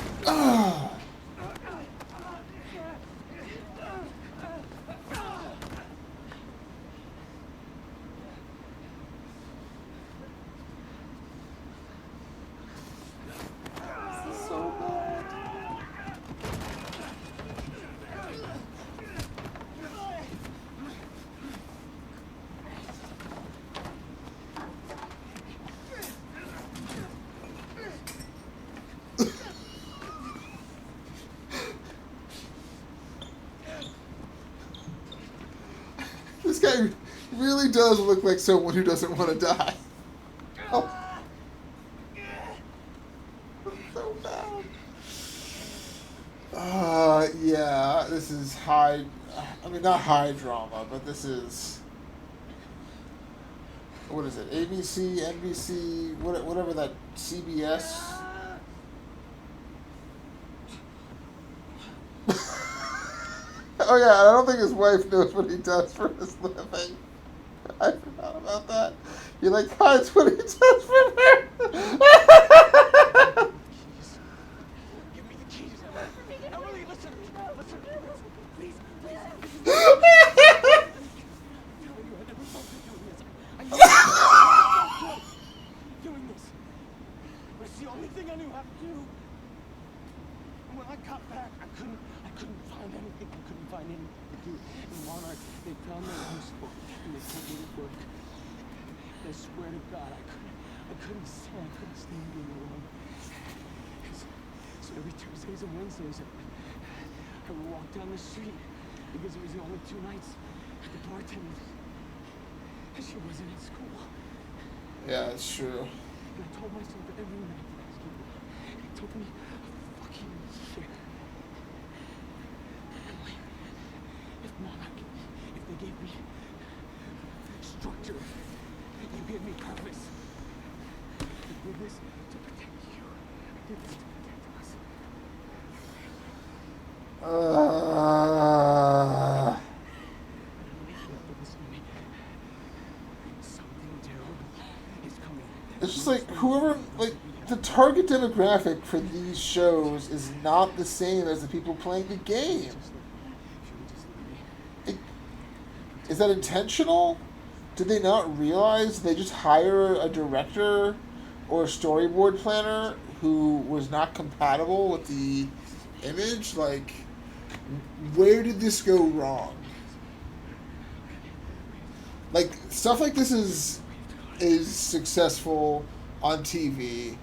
This is so bad. This guy really does look like someone who doesn't want to die. Oh. So bad. Yeah, this is high. I mean, not high drama, but this is. What is it? ABC, NBC, whatever that CBS. Oh yeah, I don't think his wife knows what he does for his living. I forgot about that. He like hides what he does for her. Give me the keys, Emily. Emily, listen. Listen. Please. Telling you I never thought of doing this. I knew I doing this. But it's the only thing I knew how to do. And when I got back, I couldn't find anything. I couldn't find anything to do. In Monarch, they found my housebook and they told me to work. And I swear to God, I couldn't stand being alone. So every Tuesdays and Wednesdays, I would walk down the street because it was the only 2 nights at the bartender. And she wasn't in school. Yeah, it's true. And I told myself that every night that I was given, it took me a fucking year. Emily, if Monarch, if they gave me structure, you gave me purpose. I did this to protect you. I did this to protect us. Something terrible is coming. It's just like whoever, like the target demographic for these shows is not the same as the people playing the game. Is that intentional? Did they not realize they just hire a director or a storyboard planner who was not compatible with the image? Like, where did this go wrong? Like, stuff like this is successful on TV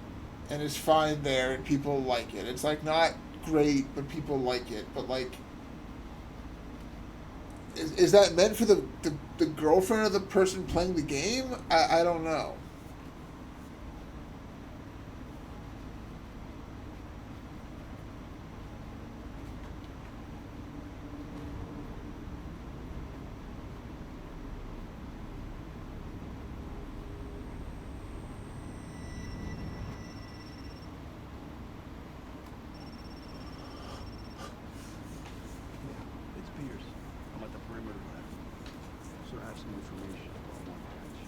and is fine there and people like it. It's like not great, but people like it. But like, is that meant for the girlfriend of the person playing the game? I don't know. It's Pierce. I'm at the perimeter lab. So I have some information about one patch.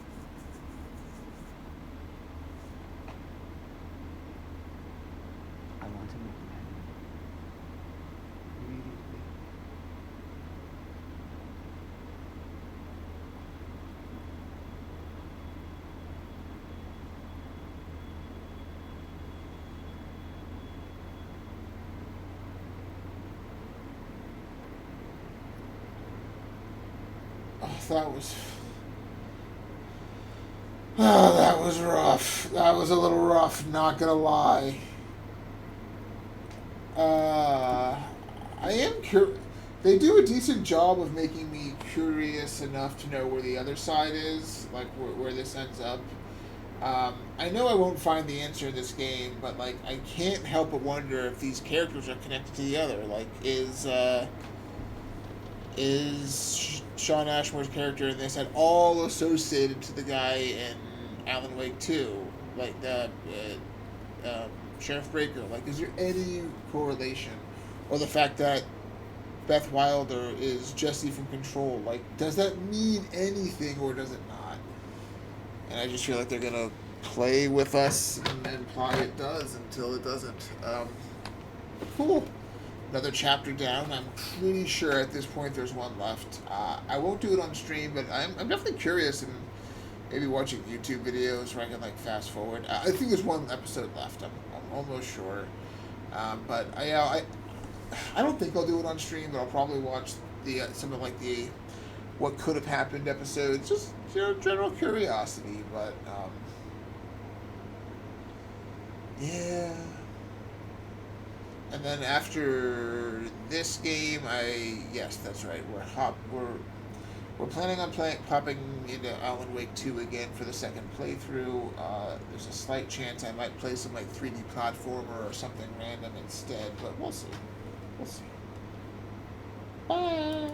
that was rough. That was a little rough, not gonna lie. I am curious. They do a decent job of making me curious enough to know where the other side is, like where this ends up. I know I won't find the answer in this game, but like I can't help but wonder if these characters are connected to the other. Like, is Sean Ashmore's character in this at all associated to the guy in Alan Wake 2? Like the Sheriff Breaker? Like, is there any correlation? Or the fact that Beth Wilder is Jesse from Control? Like, does that mean anything or does it not? And I just feel like they're gonna play with us and imply it does until it doesn't. Cool. Another chapter down. I'm pretty sure at this point there's one left. I won't do it on stream, but I'm definitely curious and maybe watching YouTube videos where I can like fast forward. I think there's one episode left. I'm almost sure. But I don't think I'll do it on stream, but I'll probably watch some of like the what could have happened episodes, just general curiosity. But yeah. And then after this game, yes, that's right. We're planning on popping into Alan Wake 2 again for the second playthrough. There's a slight chance I might play some like 3D platformer or something random instead, but we'll see. We'll see. Bye.